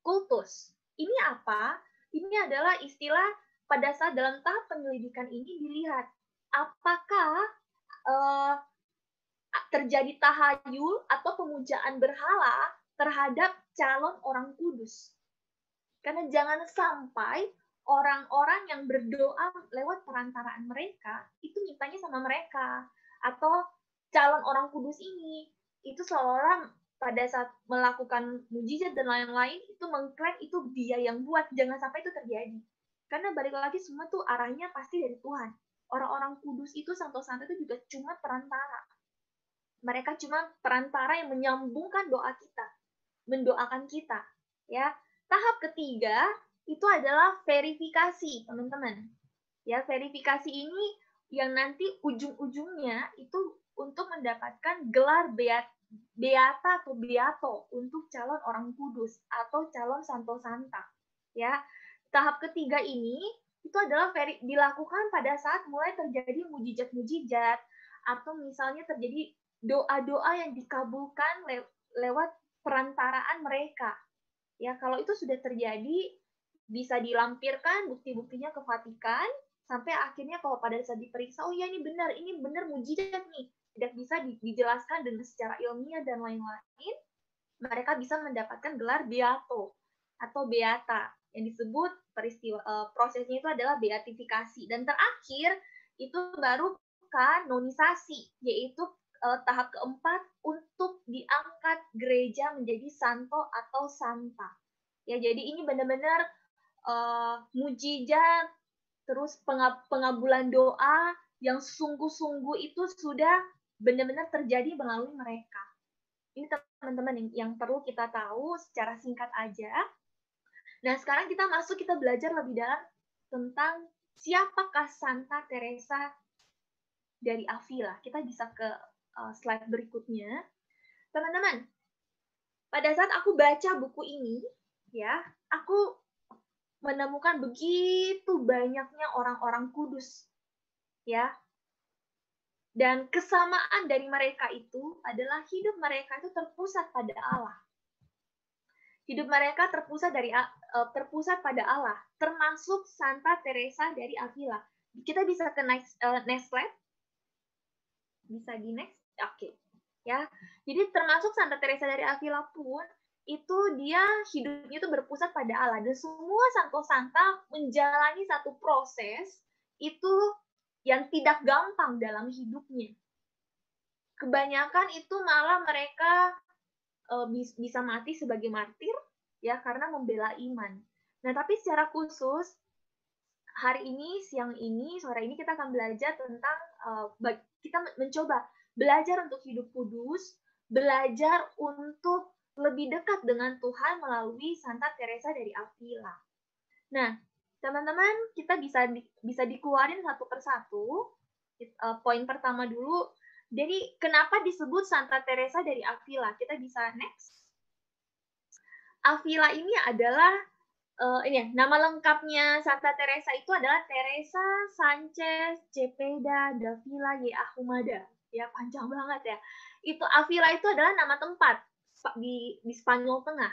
cultus. Ini apa? Ini adalah istilah pada saat dalam tahap penyelidikan ini dilihat apakah uh, terjadi tahayul atau pemujaan berhala terhadap calon orang kudus. Karena jangan sampai orang-orang yang berdoa lewat perantaraan mereka itu mintanya sama mereka, atau calon orang kudus ini itu seolah-olah pada saat melakukan mujizat dan lain-lain itu mengklaim itu dia yang buat. Jangan sampai itu terjadi, karena balik lagi semua tuh arahnya pasti dari Tuhan. Orang-orang kudus itu, santo-santo itu juga cuma perantara. Mereka cuma perantara yang menyambungkan doa kita, mendoakan kita, ya. Tahap ketiga itu adalah verifikasi, teman-teman. Ya, verifikasi ini yang nanti ujung-ujungnya itu untuk mendapatkan gelar beata atau beato untuk calon orang kudus atau calon santo santa. Ya, tahap ketiga ini itu adalah dilakukan pada saat mulai terjadi mujizat-mujizat atau misalnya terjadi doa-doa yang dikabulkan lewat perantaraan mereka. Ya, kalau itu sudah terjadi, bisa dilampirkan bukti-buktinya ke Vatikan, sampai akhirnya kalau pada saat diperiksa, oh ya ini benar mujizat nih. Tidak bisa dijelaskan dengan secara ilmiah dan lain-lain, mereka bisa mendapatkan gelar beato atau beata, yang disebut prosesnya itu adalah beatifikasi. Dan terakhir, itu baru kanonisasi, yaitu tahap keempat untuk diangkat gereja menjadi santo atau santa. Ya, jadi ini benar-benar mujizat, terus pengabulan doa yang sungguh-sungguh itu sudah benar-benar terjadi melalui mereka. Ini teman-teman yang perlu kita tahu secara singkat aja. Nah, sekarang kita belajar lebih dalam tentang siapakah Santa Teresa dari Avila. Kita bisa ke slide berikutnya. Teman-teman, pada saat aku baca buku ini, ya, aku menemukan begitu banyaknya orang-orang kudus, ya. Dan kesamaan dari mereka itu adalah hidup mereka itu terpusat pada Allah. Hidup mereka terpusat pada Allah, termasuk Santa Teresa dari Avila. Kita bisa ke next slide. Bisa di next? Oke. Ya. Jadi termasuk Santa Teresa dari Avila pun itu dia hidupnya itu berpusat pada Allah, dan semua santo-santa menjalani satu proses itu yang tidak gampang dalam hidupnya. Kebanyakan itu malah mereka bisa mati sebagai martir, ya, karena membela iman. Nah, tapi secara khusus hari ini, siang ini, sore ini kita akan belajar tentang kita mencoba belajar untuk hidup kudus, belajar untuk lebih dekat dengan Tuhan melalui Santa Teresa dari Avila. Nah, teman-teman, kita bisa dikeluarin satu persatu. Poin pertama dulu. Jadi, kenapa disebut Santa Teresa dari Avila? Kita bisa next. Avila ini adalah nama lengkapnya Santa Teresa itu adalah Teresa Sanchez Cepeda Davila y Ahumada. Ya, panjang banget ya. Itu Avila itu adalah nama tempat di Spanyol Tengah.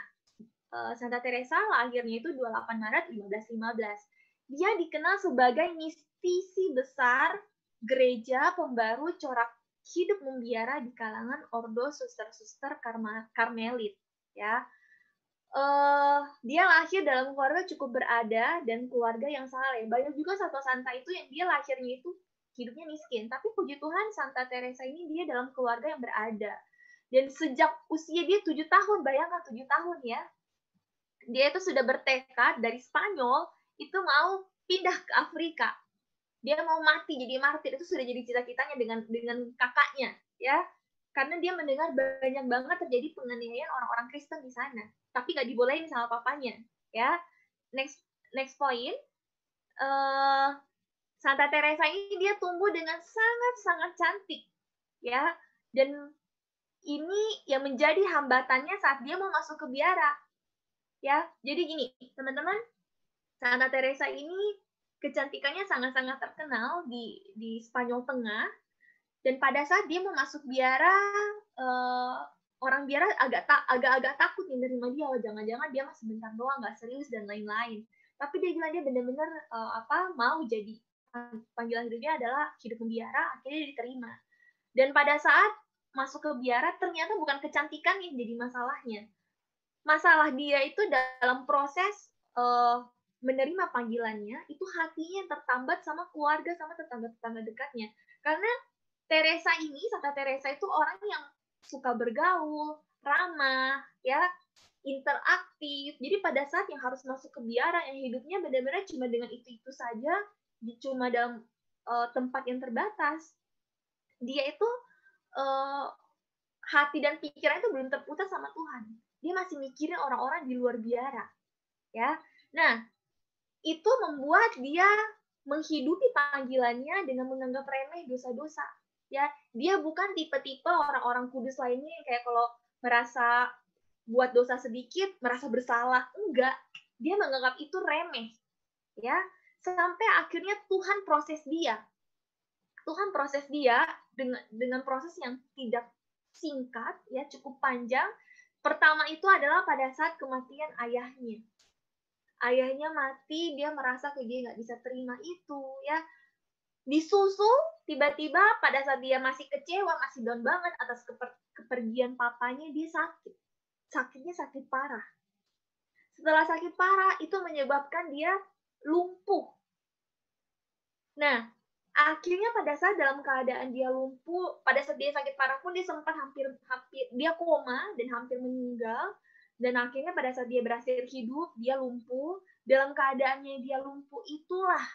Santa Teresa lahirnya itu 28 Maret 1515. Dia dikenal sebagai mistisi besar gereja pembaru corak hidup membiara di kalangan ordo suster-suster Karmelit, ya. Dia lahir dalam keluarga cukup berada dan keluarga yang saleh. Banyak juga santo-santa itu yang dia lahirnya itu hidupnya miskin, tapi puji Tuhan Santa Teresa ini dia dalam keluarga yang berada. Dan sejak usia dia 7 tahun, bayangkan 7 tahun ya, dia itu sudah bertekad dari Spanyol itu mau pindah ke Afrika. Dia mau mati jadi martir, itu sudah jadi cita-citanya dengan kakaknya, ya. karena dia mendengar banyak banget terjadi penganiayaan orang-orang Kristen di sana, tapi nggak dibolehin sama papanya, ya. Next next point, Santa Teresa ini dia tumbuh dengan sangat-sangat cantik, ya. Dan ini yang menjadi hambatannya saat dia mau masuk ke biara, ya. Jadi gini, teman-teman, Santa Teresa ini kecantikannya sangat-sangat terkenal di Spanyol Tengah. Dan pada saat dia mau masuk biara, orang biara agak-agak takut nih menerima dia. Oh, jangan-jangan dia masih sebentar doang, nggak serius dan lain-lain. Tapi dia bilang dia benar-benar mau jadi panggilan hidupnya adalah hidup membiara. Akhirnya dia diterima. Dan pada saat masuk ke biara, ternyata bukan kecantikan yang jadi masalahnya. Masalah dia itu dalam proses menerima panggilannya, itu hatinya yang tertambat sama keluarga, sama tetangga-tetangga dekatnya. Karena Teresa ini, Santa Teresa itu orang yang suka bergaul, ramah, ya, interaktif. Jadi pada saat yang harus masuk ke biara, yang hidupnya benar-benar cuma dengan itu-itu saja, cuma dalam tempat yang terbatas, dia itu hati dan pikiran itu belum terputus sama Tuhan. Dia masih mikirin orang-orang di luar biara, ya. Nah, itu membuat dia menghidupi panggilannya dengan menganggap remeh dosa-dosa. Ya, dia bukan tipe-tipe orang-orang kudus lainnya yang kayak kalau merasa buat dosa sedikit merasa bersalah. Enggak, dia menganggap itu remeh. Ya, sampai akhirnya Tuhan proses dia. Tuhan proses dia dengan proses yang tidak singkat, ya, cukup panjang. Pertama itu adalah pada saat kematian ayahnya. Ayahnya mati, dia merasa kayak dia nggak bisa terima itu, ya. Disusul, tiba-tiba pada saat dia masih kecewa, masih down banget atas kepergian papanya, dia sakit. Sakitnya sakit parah. Setelah sakit parah, itu menyebabkan dia lumpuh. Nah, akhirnya pada saat dalam keadaan dia lumpuh, pada saat dia sakit parah pun dia sempat hampir dia koma dan hampir meninggal. Dan akhirnya pada saat dia berhasil hidup, dia lumpuh. Dalam keadaannya dia lumpuh itulah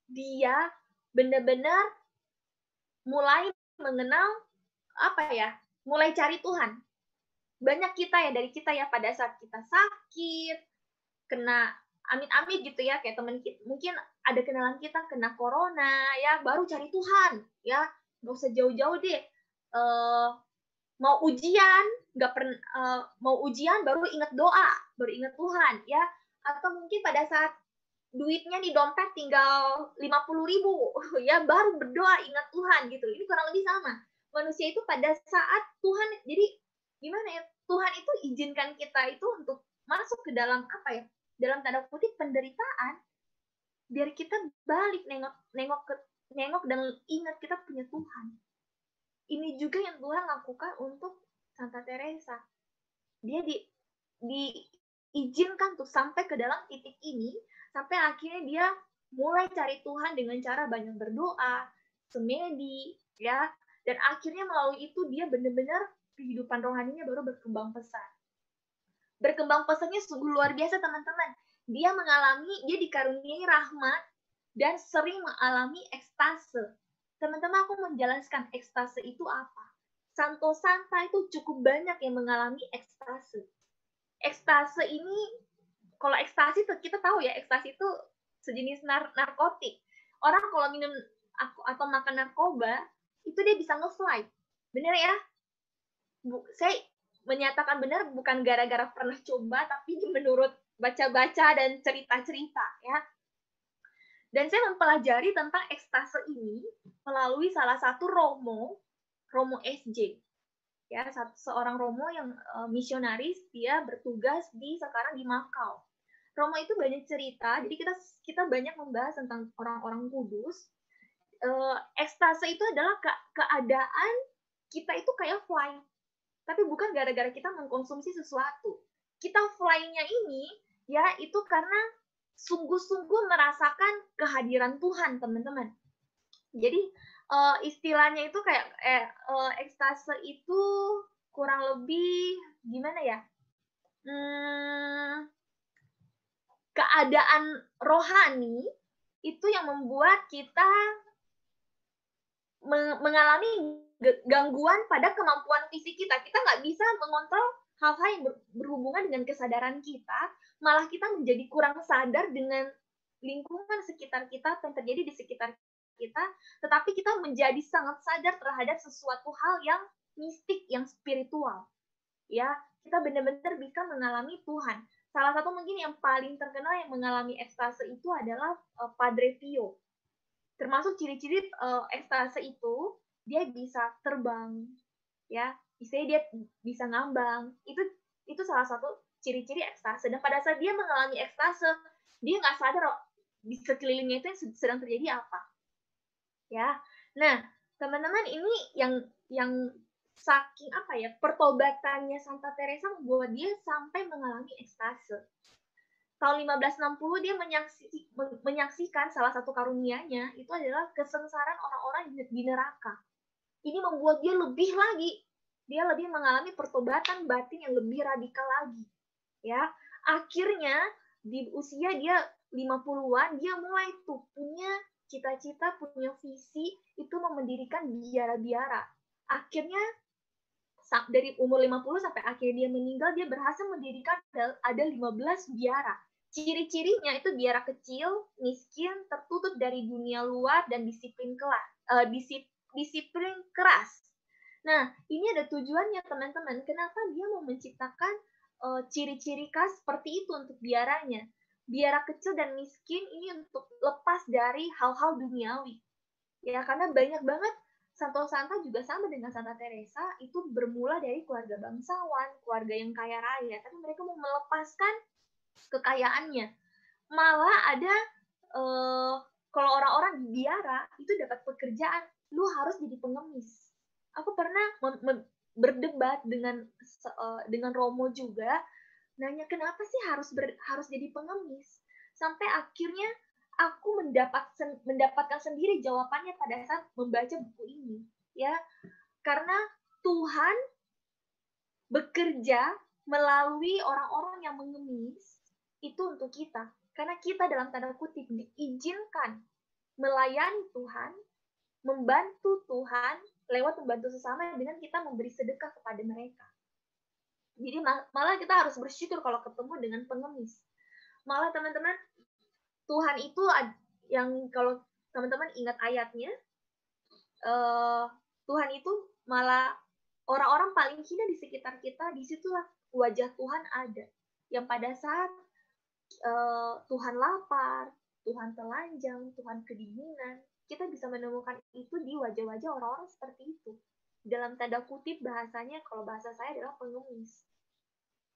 dia benar-benar mulai mengenal mulai cari Tuhan. Banyak dari kita ya pada saat kita sakit, kena amit-amit gitu ya, kayak teman kita, mungkin ada kenalan kita kena corona ya, baru cari Tuhan ya, nggak usah jauh-jauh deh. Mau ujian mau ujian baru ingat doa, baru ingat Tuhan ya. Atau mungkin pada saat duitnya di dompet tinggal 50.000 ya, baru berdoa ingat Tuhan gitu. Ini kurang lebih sama. Manusia itu pada saat Tuhan, jadi gimana ya, Tuhan itu izinkan kita itu untuk masuk ke dalam dalam tanda kutip penderitaan, biar kita balik nengok dan ingat kita punya Tuhan. Ini juga yang Tuhan lakukan untuk Santa Teresa. Dia diizinkan untuk sampai ke dalam titik ini, sampai akhirnya dia mulai cari Tuhan dengan cara banyak berdoa, semedi, ya. Dan akhirnya melalui itu dia benar-benar kehidupan rohaninya baru berkembang pesat. Berkembang pesatnya sungguh luar biasa, teman-teman. Dia dikaruniai rahmat dan sering mengalami ekstase. Teman-teman, aku menjelaskan ekstase itu apa. Santo Santa itu cukup banyak yang mengalami ekstase. Ekstase ini, kalau ekstasi kita tahu ya, ekstasi itu sejenis narkotik. Orang kalau minum atau makan narkoba, itu dia bisa nge-fly. Bener ya? Saya menyatakan benar bukan gara-gara pernah coba, tapi menurut baca-baca dan cerita-cerita ya. Dan saya mempelajari tentang ekstase ini melalui salah satu Romo SJ. Ya, seorang Romo yang misionaris, dia bertugas sekarang di Makau. Romo itu banyak cerita, jadi kita banyak membahas tentang orang-orang kudus. Ekstase itu adalah keadaan kita itu kayak fly, tapi bukan gara-gara kita mengkonsumsi sesuatu. Kita fly-nya ini ya itu karena sungguh-sungguh merasakan kehadiran Tuhan, teman-teman. Jadi istilahnya itu kayak ekstase itu kurang lebih gimana ya? Keadaan rohani itu yang membuat kita mengalami gangguan pada kemampuan fisik kita. Kita nggak bisa mengontrol hal-hal yang berhubungan dengan kesadaran kita, malah kita menjadi kurang sadar dengan lingkungan sekitar kita, apa yang terjadi di sekitar kita, tetapi kita menjadi sangat sadar terhadap sesuatu hal yang mistik, yang spiritual. Ya, kita benar-benar bisa mengalami Tuhan. Salah satu mungkin yang paling terkenal yang mengalami ekstase itu adalah Padre Pio. Termasuk ciri-ciri ekstase itu, dia bisa terbang, ya, misalnya dia bisa ngambang. Itu salah satu ciri-ciri ekstase. Dan pada saat dia mengalami ekstase, dia nggak sadar di sekelilingnya itu yang sedang terjadi apa. Ya, nah teman-teman ini yang saking apa ya, pertobatannya Santa Teresa membuat dia sampai mengalami ekstase. Tahun 1560 dia menyaksikan salah satu karunianya itu adalah kesengsaraan orang-orang di neraka. Ini membuat dia lebih lagi, dia lebih mengalami pertobatan batin yang lebih radikal lagi. Ya, akhirnya di usia dia 50-an dia mulai tuh punya cita-cita, punya visi itu mendirikan biara-biara. Akhirnya dari umur 50 sampai akhirnya dia meninggal, dia berhasil mendirikan ada 15 biara. Ciri-cirinya itu biara kecil, miskin, tertutup dari dunia luar, dan disiplin keras. Nah, ini ada tujuannya teman-teman. Kenapa dia mau menciptakan ciri-ciri khas seperti itu untuk biaranya? Biara kecil dan miskin ini untuk lepas dari hal-hal duniawi. Ya, karena banyak banget Santo-Santa juga sama dengan Santa Teresa itu bermula dari keluarga bangsawan, keluarga yang kaya raya, tapi mereka mau melepaskan kekayaannya. Malah ada kalau orang-orang di biara itu dapat pekerjaan, lu harus jadi pengemis. Aku pernah berdebat dengan Romo juga, nanya kenapa sih harus jadi pengemis? Sampai akhirnya aku mendapatkan sendiri jawabannya pada saat membaca buku ini, ya. Karena Tuhan bekerja melalui orang-orang yang mengemis itu untuk kita. Karena kita dalam tanda kutip diizinkan melayani Tuhan, membantu Tuhan lewat membantu sesama dengan kita memberi sedekah kepada mereka. Jadi malah kita harus bersyukur kalau ketemu dengan pengemis. Malah teman-teman, Tuhan itu yang kalau teman-teman ingat ayatnya, Tuhan itu malah orang-orang paling hina di sekitar kita, disitulah wajah Tuhan ada. Yang pada saat Tuhan lapar, Tuhan telanjang, Tuhan kedinginan, kita bisa menemukan itu di wajah-wajah orang-orang seperti itu. Dalam tanda kutip bahasanya, kalau bahasa saya adalah pengemis.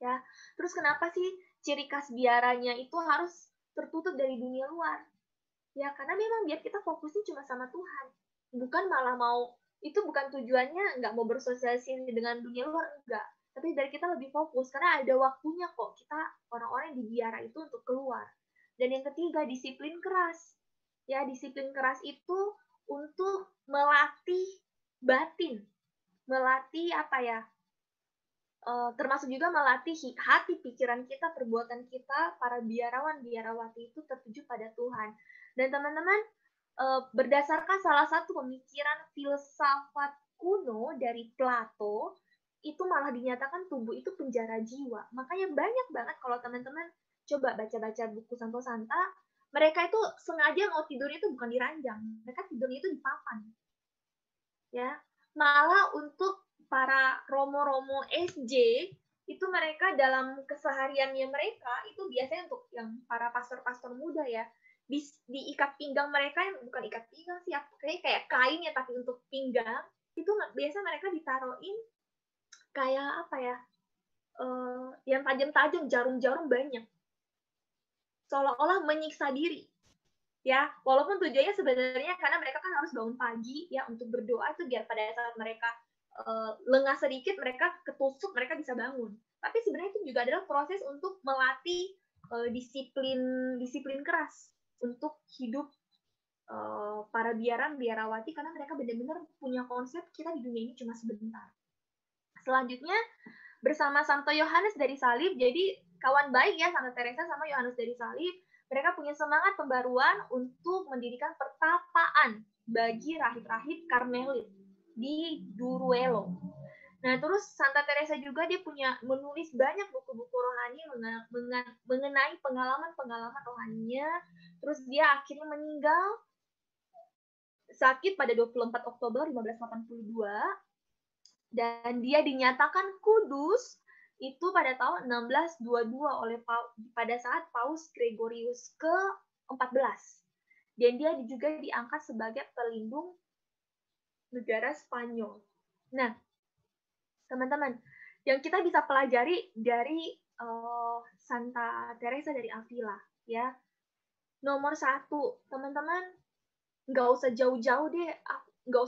Ya, terus kenapa sih ciri khas biaranya itu harus tertutup dari dunia luar? Ya, karena memang biar kita fokusnya cuma sama Tuhan. Bukan malah itu bukan tujuannya nggak mau bersosialisasi dengan dunia luar, enggak. Tapi dari kita lebih fokus, karena ada waktunya kok kita orang-orang yang di biara itu untuk keluar. Dan yang ketiga, disiplin keras. Ya, disiplin keras itu untuk melatih batin. Melatih apa ya, termasuk juga melatih hati, pikiran kita, perbuatan kita, para biarawan, biarawati itu tertuju pada Tuhan. Dan teman-teman, berdasarkan salah satu pemikiran filsafat kuno dari Plato, itu malah dinyatakan tubuh itu penjara jiwa. Makanya banyak banget kalau teman-teman coba baca-baca buku Santo Santa, mereka itu sengaja mau tidurnya itu bukan di ranjang, mereka tidurnya itu di papan. Ya, malah untuk para romo-romo SJ itu mereka dalam kesehariannya mereka itu biasanya untuk yang para pastor-pastor muda ya, diikat pinggang mereka, yang bukan ikat pinggang sih, kayak kain ya, tapi untuk pinggang itu biasa mereka ditaruhin kayak apa ya, yang tajam-tajam, jarum-jarum banyak, seolah-olah menyiksa diri. Ya, walaupun tujuannya sebenarnya karena mereka kan harus bangun pagi ya untuk berdoa itu biar pada saat mereka lengah sedikit, mereka ketusuk, mereka bisa bangun. Tapi sebenarnya itu juga adalah proses untuk melatih disiplin keras untuk hidup para biarawati, karena mereka benar-benar punya konsep kita di dunia ini cuma sebentar. Selanjutnya bersama Santo Yohanes dari Salib, jadi kawan baik ya Santa Teresa sama Yohanes dari Salib, mereka punya semangat pembaruan untuk mendirikan pertapaan bagi rahib-rahib Karmelit. di Duruelo. Nah, terus Santa Teresa juga dia menulis banyak buku-buku rohani mengenai pengalaman-pengalaman rohaninya. Terus dia akhirnya meninggal sakit pada 24 Oktober 1582 dan dia dinyatakan kudus itu pada tahun 1622 pada saat Paus Gregorius ke-14. Dan dia juga diangkat sebagai pelindung negara Spanyol. Nah, teman-teman, yang kita bisa pelajari dari Santa Teresa dari Avila, ya. Nomor 1, teman-teman, nggak usah jauh-jauh deh, nggak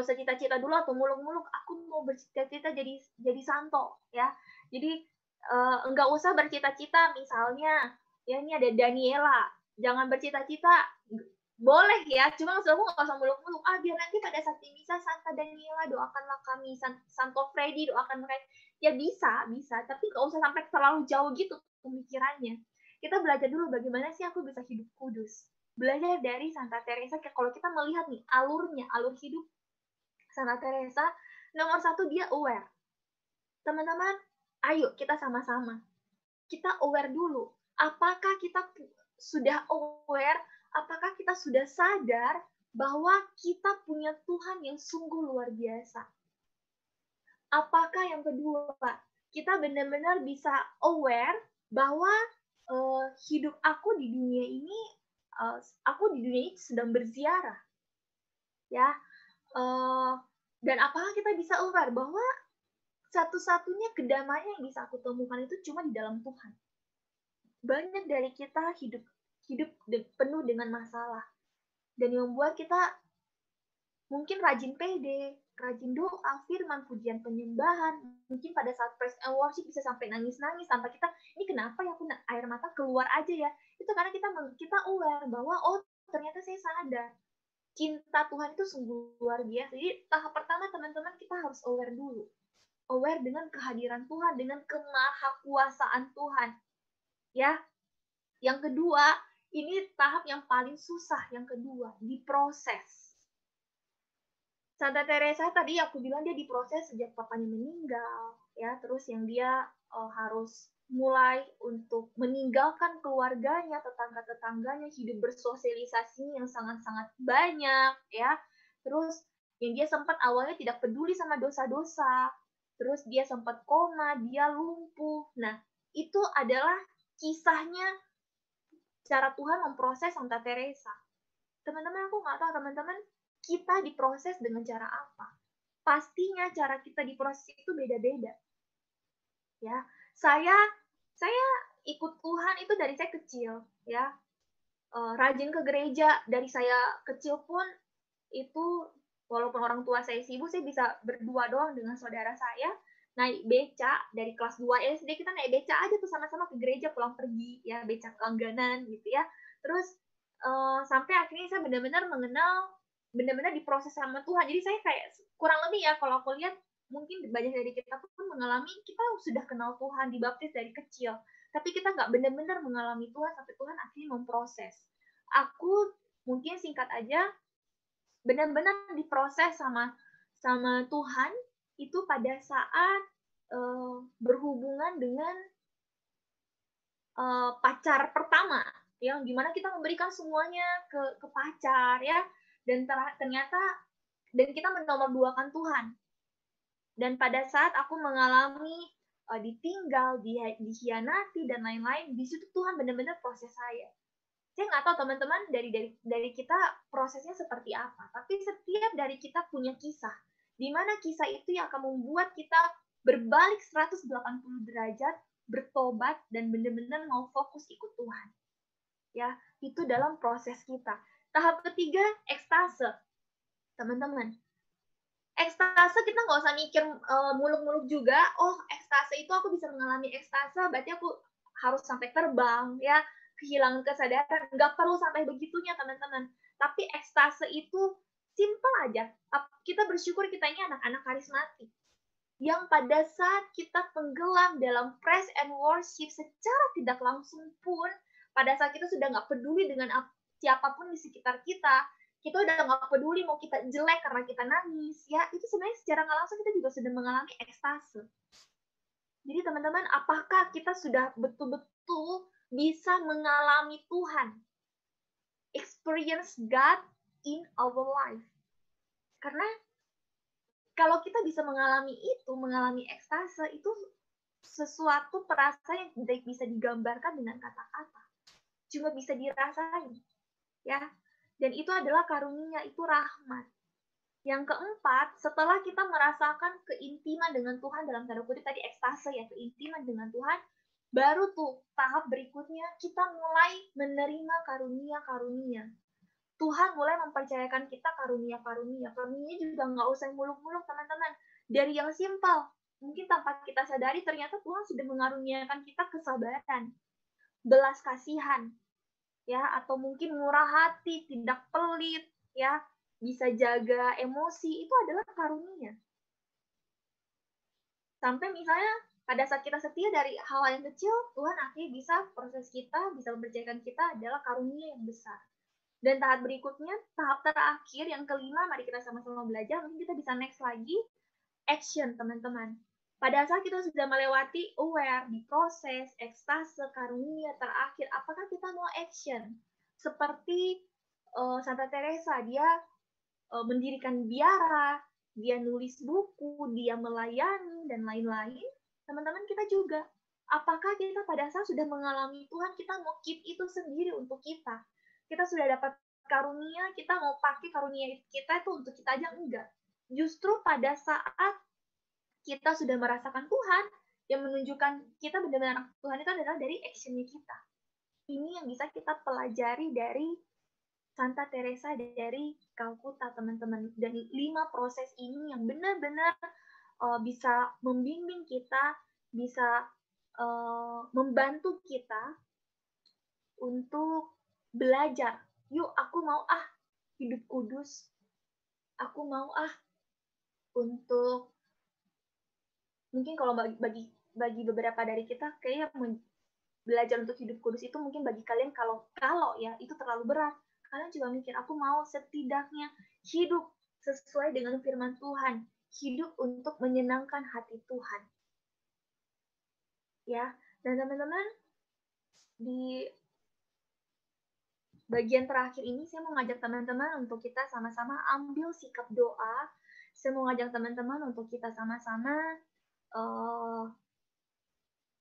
usah cita-cita dulu atau muluk-muluk. Aku mau bercita-cita jadi santo, ya. Jadi nggak usah bercita-cita, misalnya, ya ini ada Daniela, jangan bercita-cita. Boleh ya, cuma kamu nggak usah muluk-muluk. Biar nanti pada saat misa Santa Daniela doakanlah kami, Santo Freddy doakan mereka. Ya bisa, tapi nggak usah sampai terlalu jauh gitu pemikirannya. Kita belajar dulu bagaimana sih aku bisa hidup kudus. Belajar dari Santa Teresa, kalau kita melihat nih alur hidup Santa Teresa, nomor 1 dia aware. Teman-teman, ayo kita sama-sama. Kita aware dulu. Apakah kita sudah aware, apakah kita sudah sadar bahwa kita punya Tuhan yang sungguh luar biasa? Apakah yang kedua, kita benar-benar bisa aware bahwa hidup aku di dunia ini, sedang berziarah, ya. Dan apakah kita bisa aware bahwa satu-satunya kedamaian yang bisa aku temukan itu cuma di dalam Tuhan. Banyak dari kita hidup penuh dengan masalah. Dan yang membuat kita mungkin rajin pede, rajin doa, firman, pujian, penyembahan. Mungkin pada saat praise and worship bisa sampai nangis-nangis, sampai kita, ini kenapa ya aku air mata keluar aja ya. Itu karena kita aware bahwa, oh ternyata saya sadar. Cinta Tuhan itu sungguh luar biasa. Jadi tahap pertama teman-teman kita harus aware dulu. Aware dengan kehadiran Tuhan, dengan kemahakuasaan Tuhan. Ya. Yang kedua, ini tahap yang paling susah, yang kedua, diproses. Santa Teresa tadi aku bilang dia diproses sejak papanya meninggal, ya, terus yang dia harus mulai untuk meninggalkan keluarganya, tetangga-tetangganya, hidup bersosialisasi yang sangat-sangat banyak, ya. Terus yang dia sempat awalnya tidak peduli sama dosa-dosa, terus dia sempat koma, dia lumpuh. Nah, itu adalah kisahnya cara Tuhan memproses Santa Teresa. Teman-teman, aku nggak tahu teman-teman, kita diproses dengan cara apa? Pastinya cara kita diproses itu beda-beda. Ya, saya ikut Tuhan itu dari saya kecil, ya. Rajin ke gereja dari saya kecil pun itu walaupun orang tua saya sibuk, saya bisa berdua doang dengan saudara saya naik beca dari kelas 2 SD, kita naik beca aja tuh sama-sama ke gereja pulang pergi, ya, beca langganan gitu ya. Terus sampai akhirnya saya benar-benar diproses sama Tuhan. Jadi saya kayak kurang lebih ya kalau aku lihat mungkin banyak dari kita pun mengalami, kita sudah kenal Tuhan, dibaptis dari kecil, tapi kita nggak benar-benar mengalami Tuhan sampai Tuhan akhirnya memproses. Aku mungkin singkat aja, benar-benar diproses sama Tuhan itu pada saat berhubungan dengan pacar pertama, yang dimana kita memberikan semuanya ke pacar, ya, dan ternyata dan kita menomorduakan Tuhan. Dan pada saat aku mengalami ditinggal, dikhianati dan lain-lain, di situ Tuhan benar-benar proses saya. Saya nggak tahu teman-teman dari kita prosesnya seperti apa, tapi setiap dari kita punya kisah, di mana kisah itu yang akan membuat kita berbalik 180 derajat, bertobat, dan benar-benar mau fokus ikut Tuhan. Ya, itu dalam proses kita. Tahap ketiga, ekstase. Teman-teman, ekstase kita nggak usah mikir muluk-muluk juga, oh ekstase itu aku bisa mengalami ekstase, berarti aku harus sampai terbang, ya, kehilangan kesadaran. Nggak perlu sampai begitunya, teman-teman. Tapi ekstase itu simple aja. Kita bersyukur kita ini anak-anak karismatik. Yang pada saat kita tenggelam dalam praise and worship secara tidak langsung pun, pada saat kita sudah nggak peduli dengan siapapun di sekitar kita Kita udah nggak peduli mau kita jelek karena kita nangis, ya itu sebenarnya secara nggak langsung kita juga sudah mengalami ekstase. Jadi teman-teman, apakah kita sudah betul-betul bisa mengalami Tuhan, experience God in our life? Karena kalau kita bisa mengalami itu, mengalami ekstase, itu sesuatu perasaan yang tidak bisa digambarkan dengan kata-kata. Cuma bisa dirasain, ya. Dan itu adalah karunia, itu rahmat. Yang keempat, setelah kita merasakan keintiman dengan Tuhan, dalam tanda kutip tadi ekstase ya, keintiman dengan Tuhan, baru tuh tahap berikutnya kita mulai menerima karunia-karunia. Tuhan mulai mempercayakan kita karunia-karunia. Karunia juga nggak usah muluk-muluk teman-teman. Dari yang simpel, mungkin tanpa kita sadari ternyata Tuhan sudah mengaruniakan kita kesabaran, belas kasihan, ya, atau mungkin murah hati, tidak pelit, ya, bisa jaga emosi, itu adalah karunia. Sampai misalnya pada saat kita setia dari hal yang kecil, Tuhan akhirnya bisa proses kita, bisa mempercayakan kita adalah karunia yang besar. Dan tahap berikutnya, tahap terakhir yang kelima, mari kita sama-sama belajar, mungkin kita bisa next lagi, action teman-teman. Pada saat kita sudah melewati aware, di proses, ekstase, karunia, terakhir, apakah kita mau action? Seperti Santa Teresa, dia mendirikan biara, dia nulis buku, dia melayani, dan lain-lain. Teman-teman kita juga. Apakah kita pada saat sudah mengalami Tuhan, kita mau keep itu sendiri untuk kita? Kita sudah dapat karunia, kita mau pakai karunia kita itu untuk kita aja? Enggak. Justru pada saat kita sudah merasakan Tuhan, yang menunjukkan kita benar-benar anak Tuhan itu adalah dari action-nya kita. Ini yang bisa kita pelajari dari Santa Teresa dari Kalkuta, teman-teman. Dan 5 proses ini yang benar-benar bisa membimbing kita, bisa membantu kita untuk belajar. Yuk, aku mau hidup kudus. Aku mau untuk, mungkin kalau bagi beberapa dari kita kayaknya belajar untuk hidup kudus itu mungkin bagi kalian kalau ya itu terlalu berat. Kalian juga mikir, aku mau setidaknya hidup sesuai dengan firman Tuhan, hidup untuk menyenangkan hati Tuhan. Ya, dan teman-teman, di bagian terakhir ini saya mau ngajak teman-teman untuk kita sama-sama ambil sikap doa. Saya mau ngajak teman-teman untuk kita sama-sama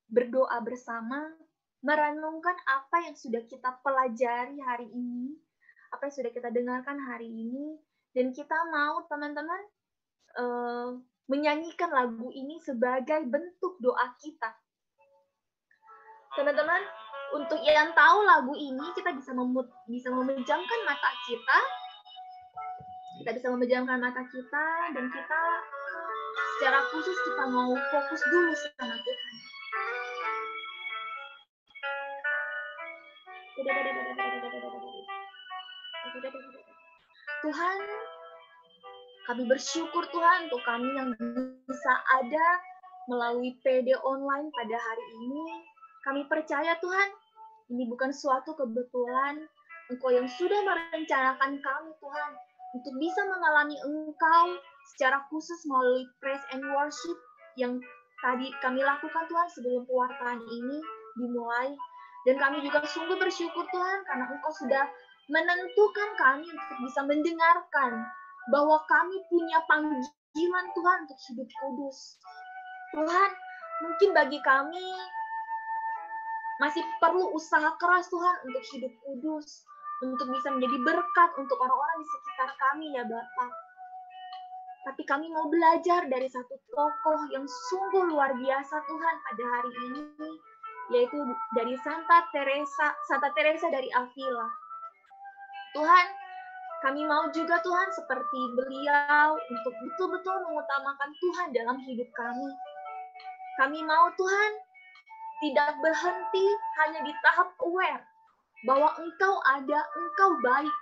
berdoa bersama, merenungkan apa yang sudah kita pelajari hari ini, apa yang sudah kita dengarkan hari ini, dan kita mau teman-teman menyanyikan lagu ini sebagai bentuk doa kita. Teman-teman, untuk yang tahu lagu ini, kita bisa memejamkan mata kita, dan kita secara khusus kita mau fokus dulu sama Tuhan. Tuhan, kami bersyukur Tuhan untuk kami yang bisa ada melalui PD online pada hari ini. Kami percaya Tuhan, ini bukan suatu kebetulan. Engkau yang sudah merencanakan kami Tuhan, untuk bisa mengalami Engkau secara khusus melalui praise and worship yang tadi kami lakukan Tuhan sebelum pewartaan ini dimulai. Dan kami juga sungguh bersyukur Tuhan karena Engkau sudah menentukan kami untuk bisa mendengarkan bahwa kami punya panggilan Tuhan untuk hidup kudus. Tuhan, mungkin bagi kami masih perlu usaha keras Tuhan untuk hidup kudus, untuk bisa menjadi berkat untuk orang-orang di sekitar kami ya Bapak. Tapi kami mau belajar dari satu tokoh yang sungguh luar biasa Tuhan pada hari ini, yaitu dari Santa Teresa dari Avila. Tuhan, kami mau juga Tuhan seperti beliau untuk betul-betul mengutamakan Tuhan dalam hidup kami. Kami mau Tuhan tidak berhenti hanya di tahap aware bahwa Engkau ada, Engkau baik.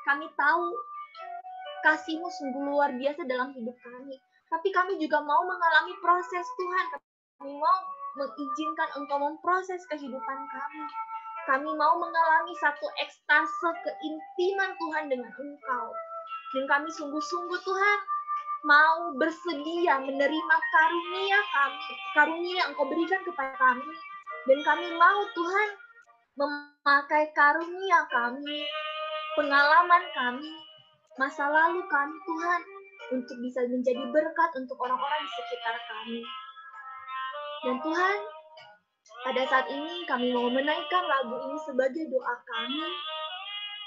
Kami tahu kasih-Mu sungguh luar biasa dalam hidup kami. Tapi kami juga mau mengalami proses Tuhan. Kami mau mengizinkan Engkau memproses kehidupan kami. Kami mau mengalami satu ekstase keintiman Tuhan dengan Engkau. Dan kami sungguh-sungguh Tuhan mau bersedia menerima karunia kami, karunia yang Engkau berikan kepada kami. Dan kami mau Tuhan memakai karunia kami, pengalaman kami, masa lalu kami Tuhan, untuk bisa menjadi berkat untuk orang-orang di sekitar kami. Dan Tuhan, pada saat ini kami mau menaikkan lagu ini sebagai doa kami.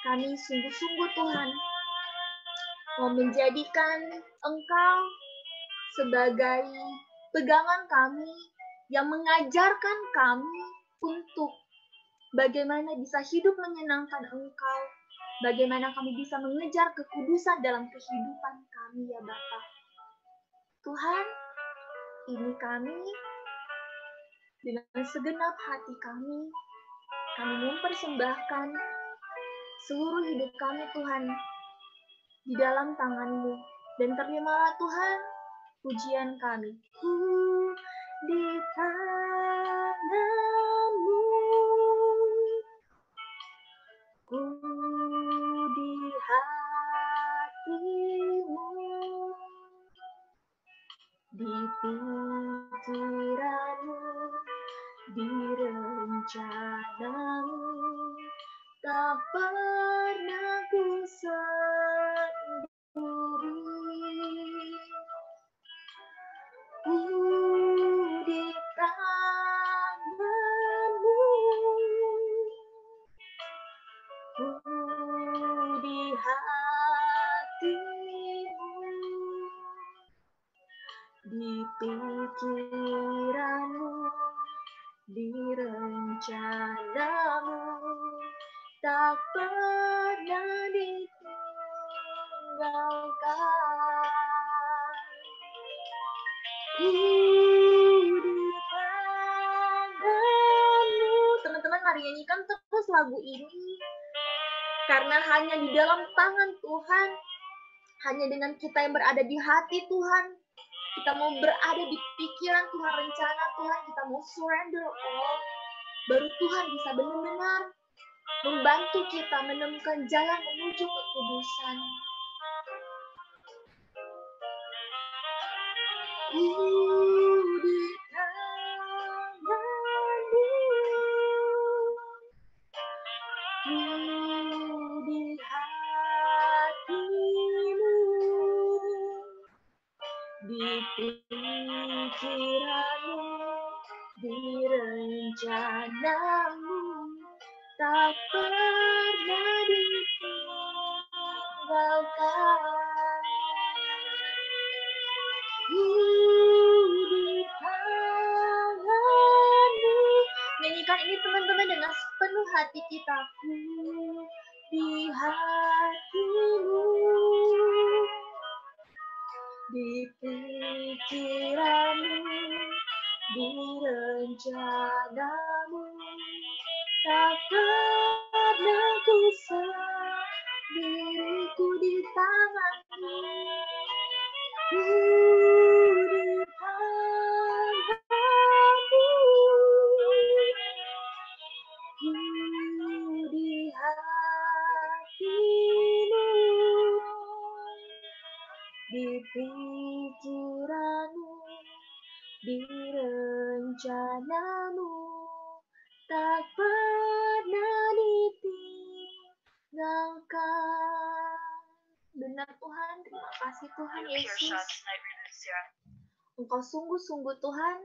Kami sungguh-sungguh Tuhan mau menjadikan Engkau sebagai pegangan kami yang mengajarkan kami untuk bagaimana bisa hidup menyenangkan Engkau, bagaimana kami bisa mengejar kekudusan dalam kehidupan kami ya Bapa. Tuhan, ini kami dengan segenap hati kami mempersembahkan seluruh hidup kami Tuhan di dalam tangan-Mu. Dan terimalah Tuhan pujian kami. Di tangan-Mu, di hati-Mu, di pikiran-Mu, di rencana-Mu, tak pernah ku sendiri. Di tangan-Mu, di hati-Mu, di pikiran-Mu, di rencana-Mu, tak pernah ditinggalkan. Di tangan-Mu. Teman-teman, mari nyanyikan terus lagu ini. Karena hanya di dalam tangan Tuhan, hanya dengan kita yang berada di hati Tuhan, kita mau berada di pikiran Tuhan, rencana Tuhan, kita mau surrender all, baru Tuhan bisa benar-benar membantu kita menemukan jalan menuju kekudusan. Di tangan-Mu, di hati-Mu, di pikiran-Mu, di rencana-Mu, tak pernah ditinggalkan. Di tangan-Mu. Nyanyikan ini teman-teman dengan sepenuh hati kita. Di hati-Mu, di pikiran-Mu, di rencana-Mu, tak pernah ku sendiriku di tangan-Mu. Di tangan-Mu, di hati-Mu, di pikiran-Mu, di rencana-Mu, tak pernah ditinggalkan. Benar Tuhan, terima kasih Tuhan Yesus. Engkau sungguh-sungguh Tuhan,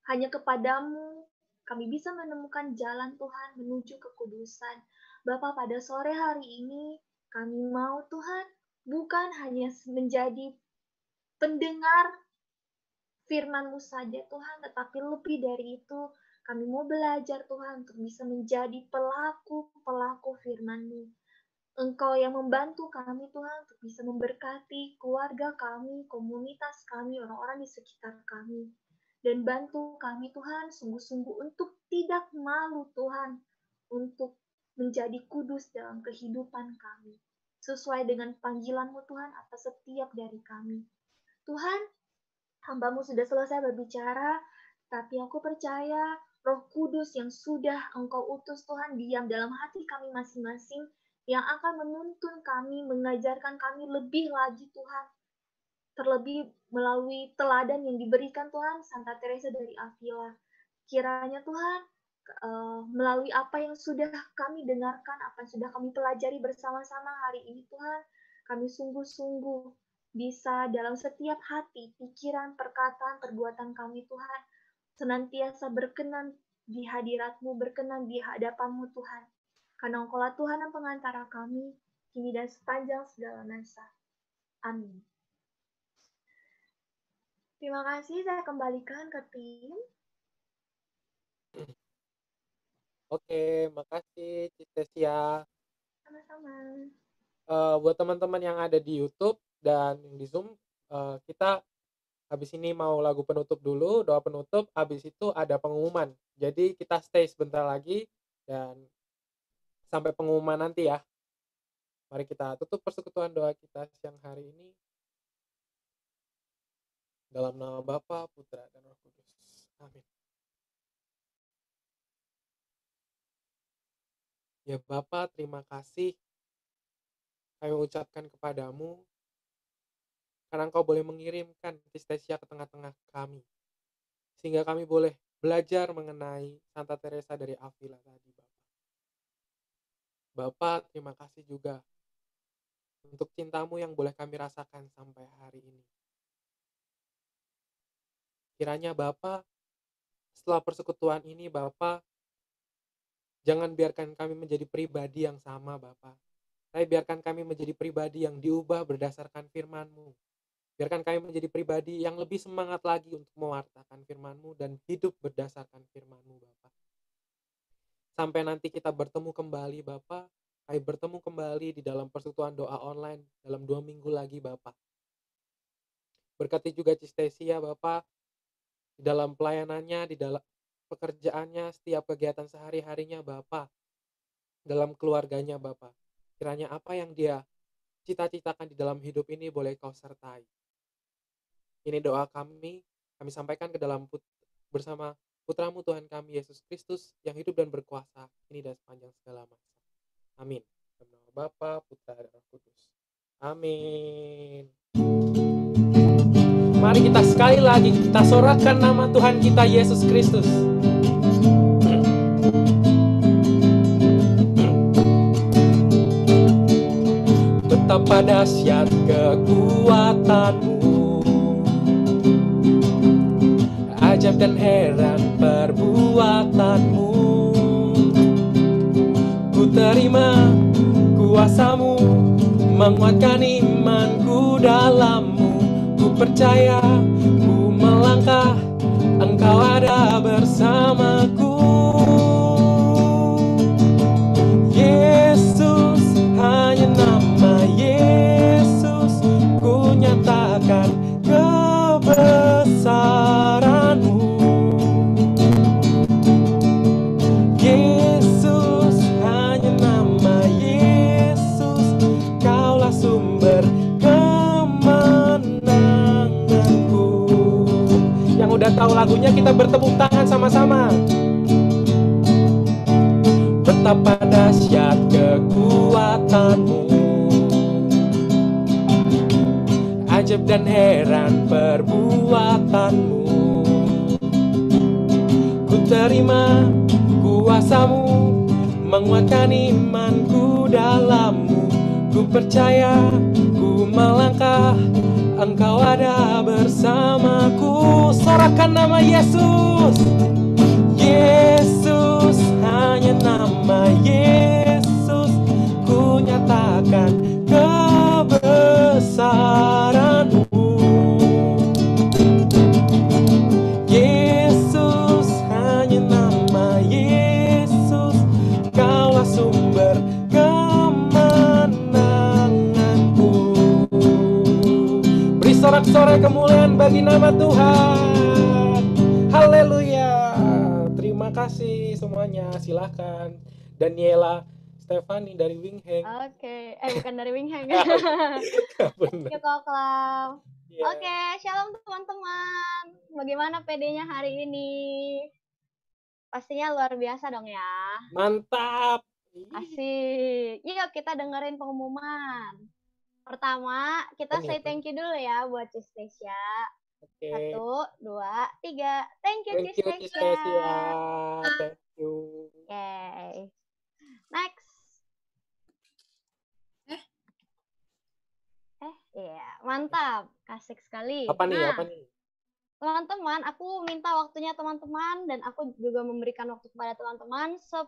hanya kepadamu kami bisa menemukan jalan Tuhan menuju kekudusan. Bapa, pada sore hari ini kami mau Tuhan bukan hanya menjadi pendengar firman-Mu saja Tuhan, tetapi lebih dari itu kami mau belajar Tuhan untuk bisa menjadi pelaku-pelaku firman-Mu. Engkau yang membantu kami Tuhan untuk bisa memberkati keluarga kami, komunitas kami, orang-orang di sekitar kami. Dan bantu kami Tuhan sungguh-sungguh untuk tidak malu Tuhan, untuk menjadi kudus dalam kehidupan kami. Sesuai dengan panggilan-Mu Tuhan atas setiap dari kami. Tuhan, hamba-Mu sudah selesai berbicara, tapi aku percaya Roh Kudus yang sudah Engkau utus Tuhan diam dalam hati kami masing-masing, yang akan menuntun kami, mengajarkan kami lebih lagi Tuhan, terlebih melalui teladan yang diberikan Tuhan Santa Teresa dari Avila. Kiranya Tuhan, melalui apa yang sudah kami dengarkan, apa yang sudah kami pelajari bersama-sama hari ini Tuhan, kami sungguh-sungguh bisa dalam setiap hati, pikiran, perkataan, perbuatan kami Tuhan, senantiasa berkenan di hadirat-Mu, berkenan di hadapan-Mu Tuhan. Karena Engkaulah Tuhan dan pengantara kami, kini dan sepanjang segala masa. Amin. Terima kasih, saya kembalikan ke tim. Oke, makasih Cistesia. Sama-sama. Buat teman-teman yang ada di YouTube dan di Zoom, kita habis ini mau lagu penutup dulu, doa penutup, habis itu ada pengumuman. Jadi kita stay sebentar lagi dan sampai pengumuman nanti ya. Mari kita tutup persekutuan doa kita siang hari ini. Dalam nama Bapa, Putra, dan Roh Kudus. Amin. Ya Bapa, terima kasih kami ucapkan kepadamu karena Engkau boleh mengirimkan Cistesia ke tengah-tengah kami. Sehingga kami boleh belajar mengenai Santa Teresa dari Avila tadi, Bapak. Bapak, terima kasih juga untuk cintamu yang boleh kami rasakan sampai hari ini. Kiranya Bapak, setelah persekutuan ini Bapak, jangan biarkan kami menjadi pribadi yang sama Bapak. Tapi biarkan kami menjadi pribadi yang diubah berdasarkan firman-Mu. Biarkan kami menjadi pribadi yang lebih semangat lagi untuk mewartakan firman-Mu dan hidup berdasarkan firman-Mu Bapak. Sampai nanti kita bertemu kembali Bapak, kami bertemu kembali di dalam persekutuan doa online dalam 2 minggu lagi Bapak. Berkati juga Cistesia Bapak, di dalam pelayanannya, di dalam pekerjaannya, setiap kegiatan sehari-harinya Bapak, dalam keluarganya Bapak. Kiranya apa yang dia cita-citakan di dalam hidup ini boleh Kau sertai. Ini doa kami sampaikan ke dalam bersama Putramu Tuhan kami Yesus Kristus yang hidup dan berkuasa ini dan sepanjang segala masa. Amin. Dalam nama Bapa, Putra, dan Roh Kudus. Amin. Mari kita sekali lagi kita sorakkan nama Tuhan kita Yesus Kristus. Betapa dahsyat kekuatan-Mu, ajab dan heran perbuatan-Mu. Ku terima kuasa-Mu, menguatkan imanku dalam-Mu. Ku percaya, ku melangkah, Engkau ada bersamaku. Yesus, hanya nama Yesus, ku nyatakan kebesaran-Mu. Yesus, hanya nama Yesus, Kaulah sumber kemenanganku. Yang udah tahu lagunya kita bertepuk tangan sama-sama. Betapa dahsyat kekuatan-Mu, ajab dan heran perbuatan-Mu. Ku terima kuasa-Mu, menguatkan imanku dalam-Mu. Ku percaya, ku melangkah, Engkau ada bersamaku. Sorakan nama Yesus. Yesus, hanya nama Yesus, ku nyatakan kebesaran-Mu. Yesus, hanya nama Yesus, Kaulah sumber kemenanganku. Beri sorak-sorai kemuliaan bagi nama Tuhan. Haleluya. Terima kasih semuanya. Silahkan Daniela Stefani dari Wingheng. Oke, bukan dari Wingheng. Benar. Koklam. Iya. Oke, shalom teman-teman. Bagaimana PD-nya hari ini? pastinya luar biasa dong ya. Mantap. Asik. Yuk kita dengerin pengumuman. Pertama, kita say thank you dulu ya buat Cisnesia. Oke. 1, 2, 3. Thank you Thank you, Cisnesia. Thank you. Oke. Next. Iya, mantap. Asik sekali. Apa nih? Nah, Apa nih? teman-teman, aku minta waktunya teman-teman dan aku juga memberikan waktu kepada teman-teman 10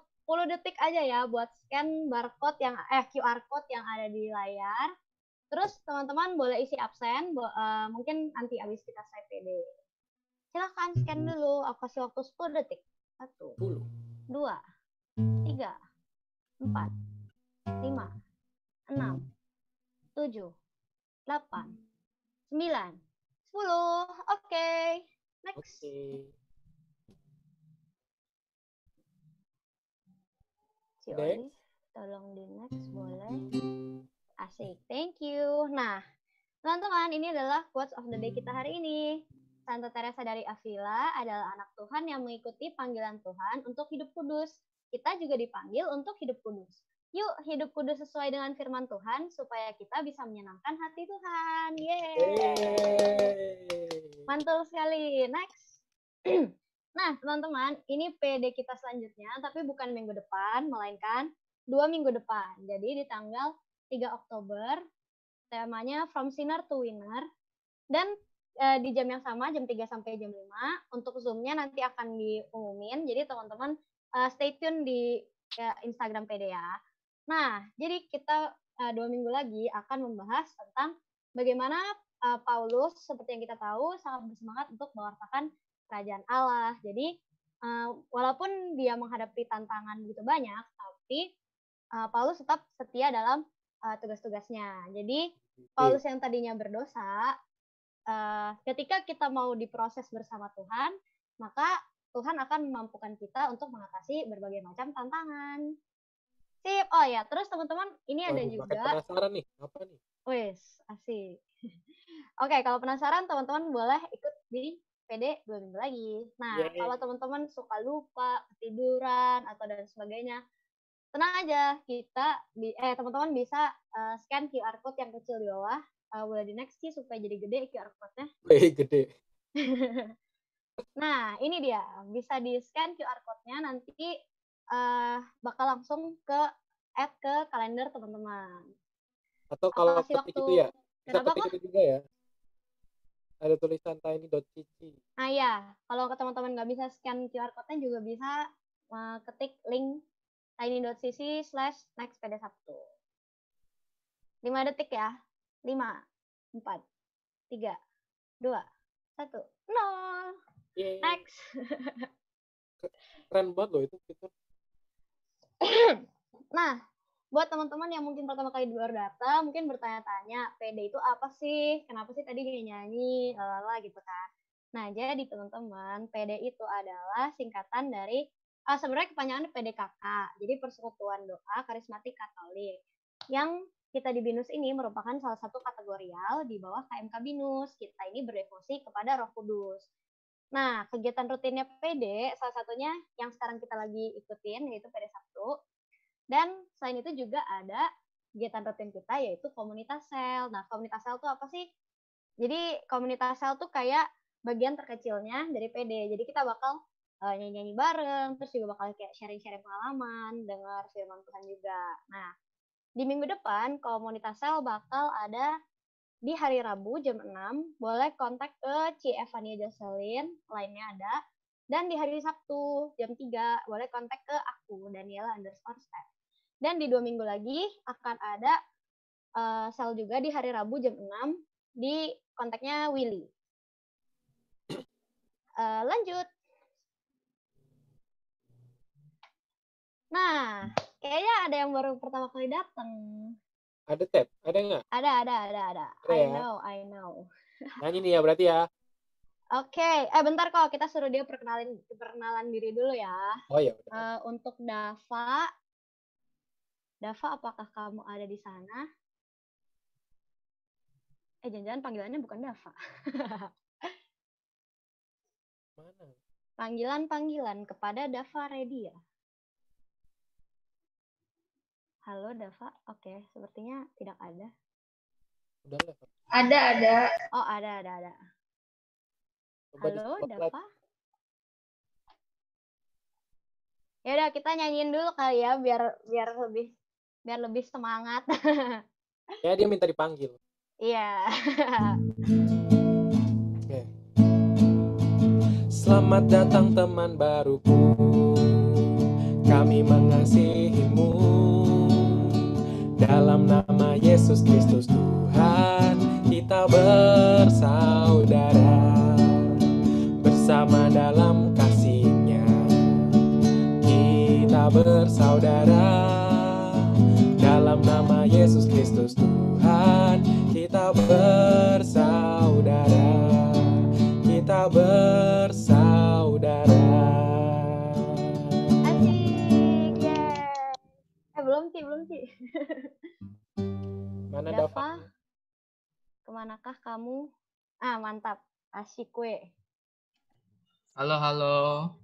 detik aja ya buat scan barcode yang QR code yang ada di layar. Terus teman-teman boleh isi absen, mungkin nanti habis kita saya PD. Silahkan scan dulu, aku kasih waktu 10 detik. 1, 2, 3, 4, 5, 6, 7, 8, 9, 10. Oke. Next. Si Oli, tolong di next boleh. Asik, thank you. Nah, teman-teman, ini adalah quotes of the day kita hari ini. Santa Teresa dari Avila adalah anak Tuhan yang mengikuti panggilan Tuhan untuk hidup kudus. Kita juga dipanggil untuk hidup kudus. Yuk, hidup kudus sesuai dengan firman Tuhan supaya kita bisa menyenangkan hati Tuhan. Yeay. Mantul sekali. Next. Nah, teman-teman, ini PD kita selanjutnya, tapi bukan minggu depan, melainkan 2 minggu depan. Jadi di tanggal 3 Oktober, temanya From Sinner to Winner. Dan di jam yang sama, jam 3 sampai jam 5, untuk Zoom-nya nanti akan diumumin. Jadi teman-teman stay tune di Instagram PD ya. Nah, jadi kita 2 minggu lagi akan membahas tentang bagaimana Paulus, seperti yang kita tahu, sangat bersemangat untuk mewartakan kerajaan Allah. Jadi walaupun dia menghadapi tantangan begitu banyak, tapi Paulus tetap setia dalam tugas-tugasnya. Jadi Paulus yang tadinya berdosa, ketika kita mau diproses bersama Tuhan, maka Tuhan akan memampukan kita untuk mengatasi berbagai macam tantangan. Sip. Oh ya, terus teman-teman, ini ada juga. Penasaran nih, apa nih? Wes, asik. Oke, kalau penasaran teman-teman boleh ikut di PD 2 minggu lagi. Nah, kalau teman-teman suka lupa, ketiduran, atau dan sebagainya, tenang aja, teman-teman bisa scan QR code yang kecil di bawah. Boleh di next sih supaya jadi gede QR code-nya. Gede. Nah, ini dia. Bisa di scan QR code-nya, nanti bakal langsung add ke kalender teman-teman. Atau kalau ketik itu ya, bisa kenapa ketik itu juga ya. Ada tulisan tiny.cc. Nah ya, kalau teman-teman nggak bisa scan QR code-nya juga bisa ketik link tiny.cc/nextpd1. 5 detik ya. 5, 4, 3, 2, 1, 0. Next. Keren banget loh itu fitur. Nah, buat teman-teman yang mungkin pertama kali di luar data, mungkin bertanya-tanya, PD itu apa sih? Kenapa sih tadi nyanyi, lalala gitu kan? Nah, jadi teman-teman, PD itu adalah singkatan dari, sebenarnya kepanjangannya PDKK, jadi Persekutuan Doa Karismatik Katolik. Yang kita di BINUS ini merupakan salah satu kategorial di bawah KMK BINUS. Kita ini berdevosi kepada Roh Kudus. Nah, kegiatan rutinnya PD, salah satunya yang sekarang kita lagi ikutin, yaitu PD Sabtu. Dan selain itu juga ada kegiatan rutin kita, yaitu komunitas sel. Nah, komunitas sel itu apa sih? Jadi, komunitas sel tuh kayak bagian terkecilnya dari PD. Jadi, kita bakal nyanyi-nyanyi bareng, terus juga bakal kayak sharing-sharing pengalaman, dengar firman Tuhan juga. Nah, di minggu depan, komunitas sel bakal ada di hari Rabu jam 6, boleh kontak ke Ci Evania Jocelyn, lainnya ada. Dan di hari Sabtu jam 3, boleh kontak ke aku, Daniela_Steph. Dan di 2 minggu lagi akan ada sel juga di hari Rabu jam 6, di kontaknya Willy. Lanjut. Nah, kayaknya ada yang baru pertama kali datang. Ada tab? Ada nggak? Ada. I know. Nyanyi nih ya berarti ya. Oke, bentar kok, kita suruh dia perkenalan diri dulu ya. Oh ya. Untuk Dava, apakah kamu ada di sana? Jangan-jangan panggilannya bukan Dava. Mana? Panggilan-panggilan kepada Dava Redia. Halo Dava, oke, sepertinya tidak ada. Udah lah. Ada. Oh, ada. Coba Halo di-spotlight. Dava. Ya udah, kita nyanyiin dulu kali ya biar lebih semangat. Ya dia minta dipanggil. Iya. Oke. Selamat datang teman baruku, kami mengasihimu. Dalam nama Yesus Kristus Tuhan, kita bersaudara. Bersama dalam kasih-Nya, kita bersaudara. Dalam nama Yesus Kristus Tuhan, kita bersaudara. Kita bersaudara. Asik, yeah. Belum sih. Mana Dava, Dava? kemanakah kamu? Mantap, asik kue. Halo.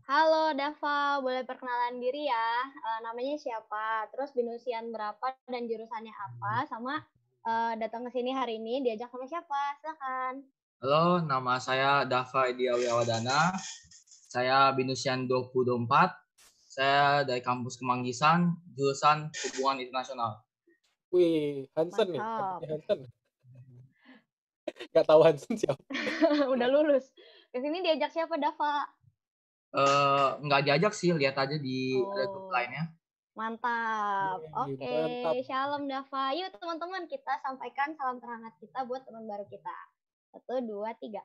Halo Dava, boleh perkenalan diri ya? Namanya siapa? Terus binusian berapa dan jurusannya apa? Sama datang ke sini hari ini diajak sama siapa? Silakan. Halo, nama saya Dava Edia Wiawadana. Saya binusian 2024. Saya dari kampus Kemanggisan, jurusan Hubungan Internasional. Wih, Hansen nih. Mantap. Hansen. Gak tahu Hansen siapa. Udah lulus. Ke sini diajak siapa Dava? Nggak diajak sih, lihat aja di ada grup Oh. lainnya. Mantap. Yeay, Oke, mantap. Shalom Dava. Yuk teman-teman, kita sampaikan salam terhangat kita buat teman baru kita. 1, 2, 3.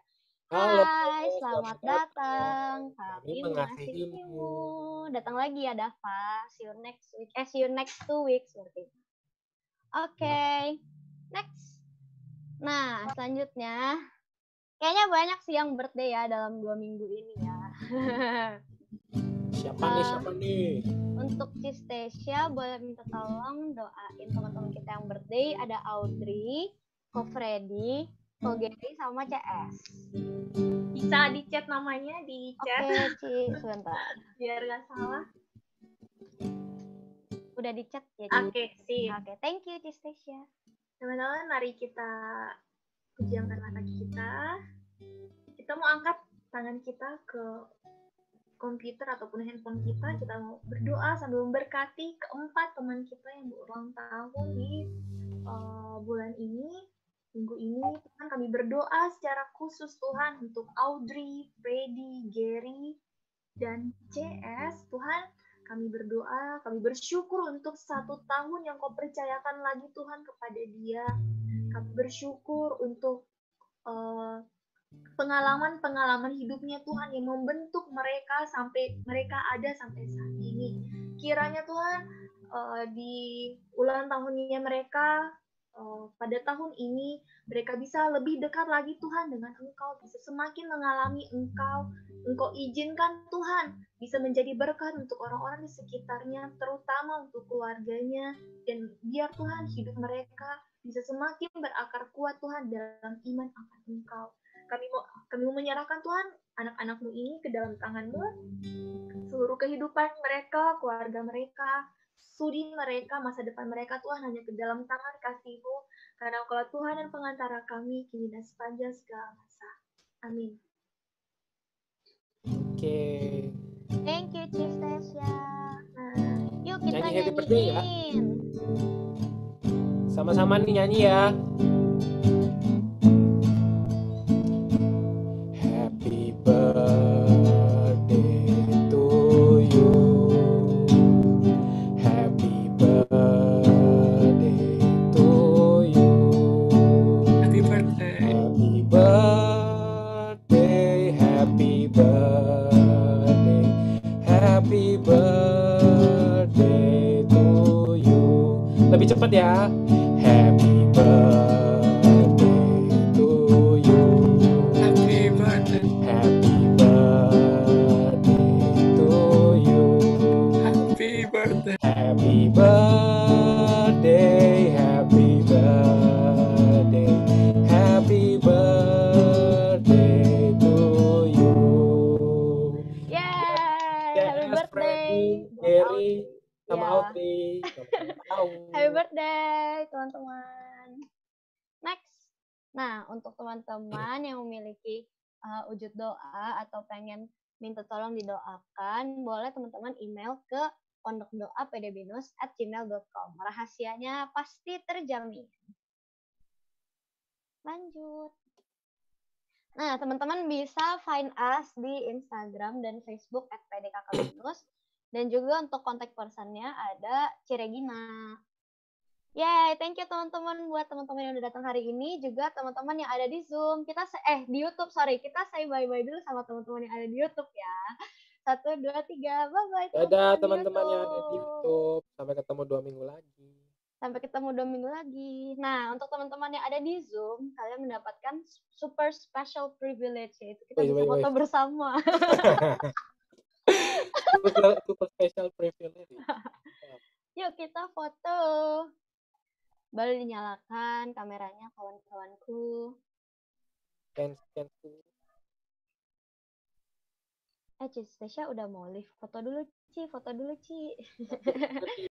Halo, Hai, selamat selamat datang. Kami Kami mengasihimu. mengasihimu. Datang lagi ya Dava. See you next week. See you next 2 weeks berarti. Oke, next. Nah, selanjutnya kayaknya banyak sih yang birthday ya dalam 2 minggu ini ya. Siapa nih? Untuk Cistesia boleh minta tolong doain teman-teman kita yang birthday. Ada Audrey, Ko Freddy, Ko Gary, sama CS. Bisa di chat namanya di chat Oke, Ci, sebentar. biar nggak salah. Udah di chat ya, Ci? Oke, sip. Oke, thank you Cistesia. Teman-teman, mari kita pejamkan mata kita. Kita mau angkat tangan kita ke komputer ataupun handphone kita. Kita mau berdoa sambil memberkati keempat teman kita yang berulang tahun di bulan ini, minggu ini. Tuhan, kami berdoa secara khusus Tuhan untuk Audrey, Freddy, Gary, dan CS. Tuhan, kami berdoa, kami bersyukur untuk 1 tahun yang Kau percayakan lagi Tuhan kepada dia. Kami bersyukur untuk pengalaman-pengalaman hidupnya Tuhan yang membentuk mereka sampai mereka ada sampai saat ini. Kiranya Tuhan di ulang tahunnya mereka pada tahun ini mereka bisa lebih dekat lagi Tuhan dengan Engkau, bisa semakin mengalami Engkau. Engkau izinkan Tuhan bisa menjadi berkat untuk orang-orang di sekitarnya, terutama untuk keluarganya, dan biar Tuhan hidup mereka bisa semakin berakar kuat Tuhan dalam iman akan Engkau. Kami mau menyerahkan Tuhan anak-anak-Mu ini ke dalam tangan-Mu, seluruh kehidupan mereka, keluarga mereka, studi mereka, masa depan mereka Tuhan hanya ke dalam tangan kasih-Mu, karena Engkau Tuhan dan pengantara kami kini dan sepanjang segala masa. Amin. Oke. Thank you Cistesia. Yuk kita Nyanyi happy birthday ya. nyanyiin. Sama-sama nih nyanyi ya. Happy birthday to you. Happy birthday to you. Happy birthday. Happy birthday, happy birthday, happy birthday to you. Lebih cepat ya. Happy birthday to you. Happy birthday. Happy birthday to you. Happy birthday. Happy birthday, happy birthday, happy birthday to you. Yeay. sama Ya. Audrey. Sama-sama tahu. Happy birthday, teman-teman. Next. Nah, untuk teman-teman yang memiliki wujud doa atau pengen minta tolong didoakan, boleh teman-teman email ke pondokdoapdbinus@gmail.com. Rahasianya pasti terjamin. Lanjut. Nah, teman-teman bisa find us di Instagram dan Facebook @pdkkbinus. Dan juga untuk kontak personnya ada Ciregina. Yay, thank you teman-teman buat teman-teman yang udah datang hari ini, juga teman-teman yang ada di Zoom. Di YouTube, sorry. Kita say bye-bye dulu sama teman-teman yang ada di YouTube ya. 1, 2, 3. Bye-bye Dadah teman-teman teman-teman yang ada di YouTube. YouTube. Sampai ketemu 2 minggu lagi. Sampai ketemu 2 minggu lagi. Nah, untuk teman-teman yang ada di Zoom, kalian mendapatkan super special privilege, yaitu kita bisa foto bersama. Super special privilege. Yuk kita foto. Boleh dinyalakan kameranya, kawan-kawanku. Scan. Ci Stasia udah mau live. Foto dulu, Ci.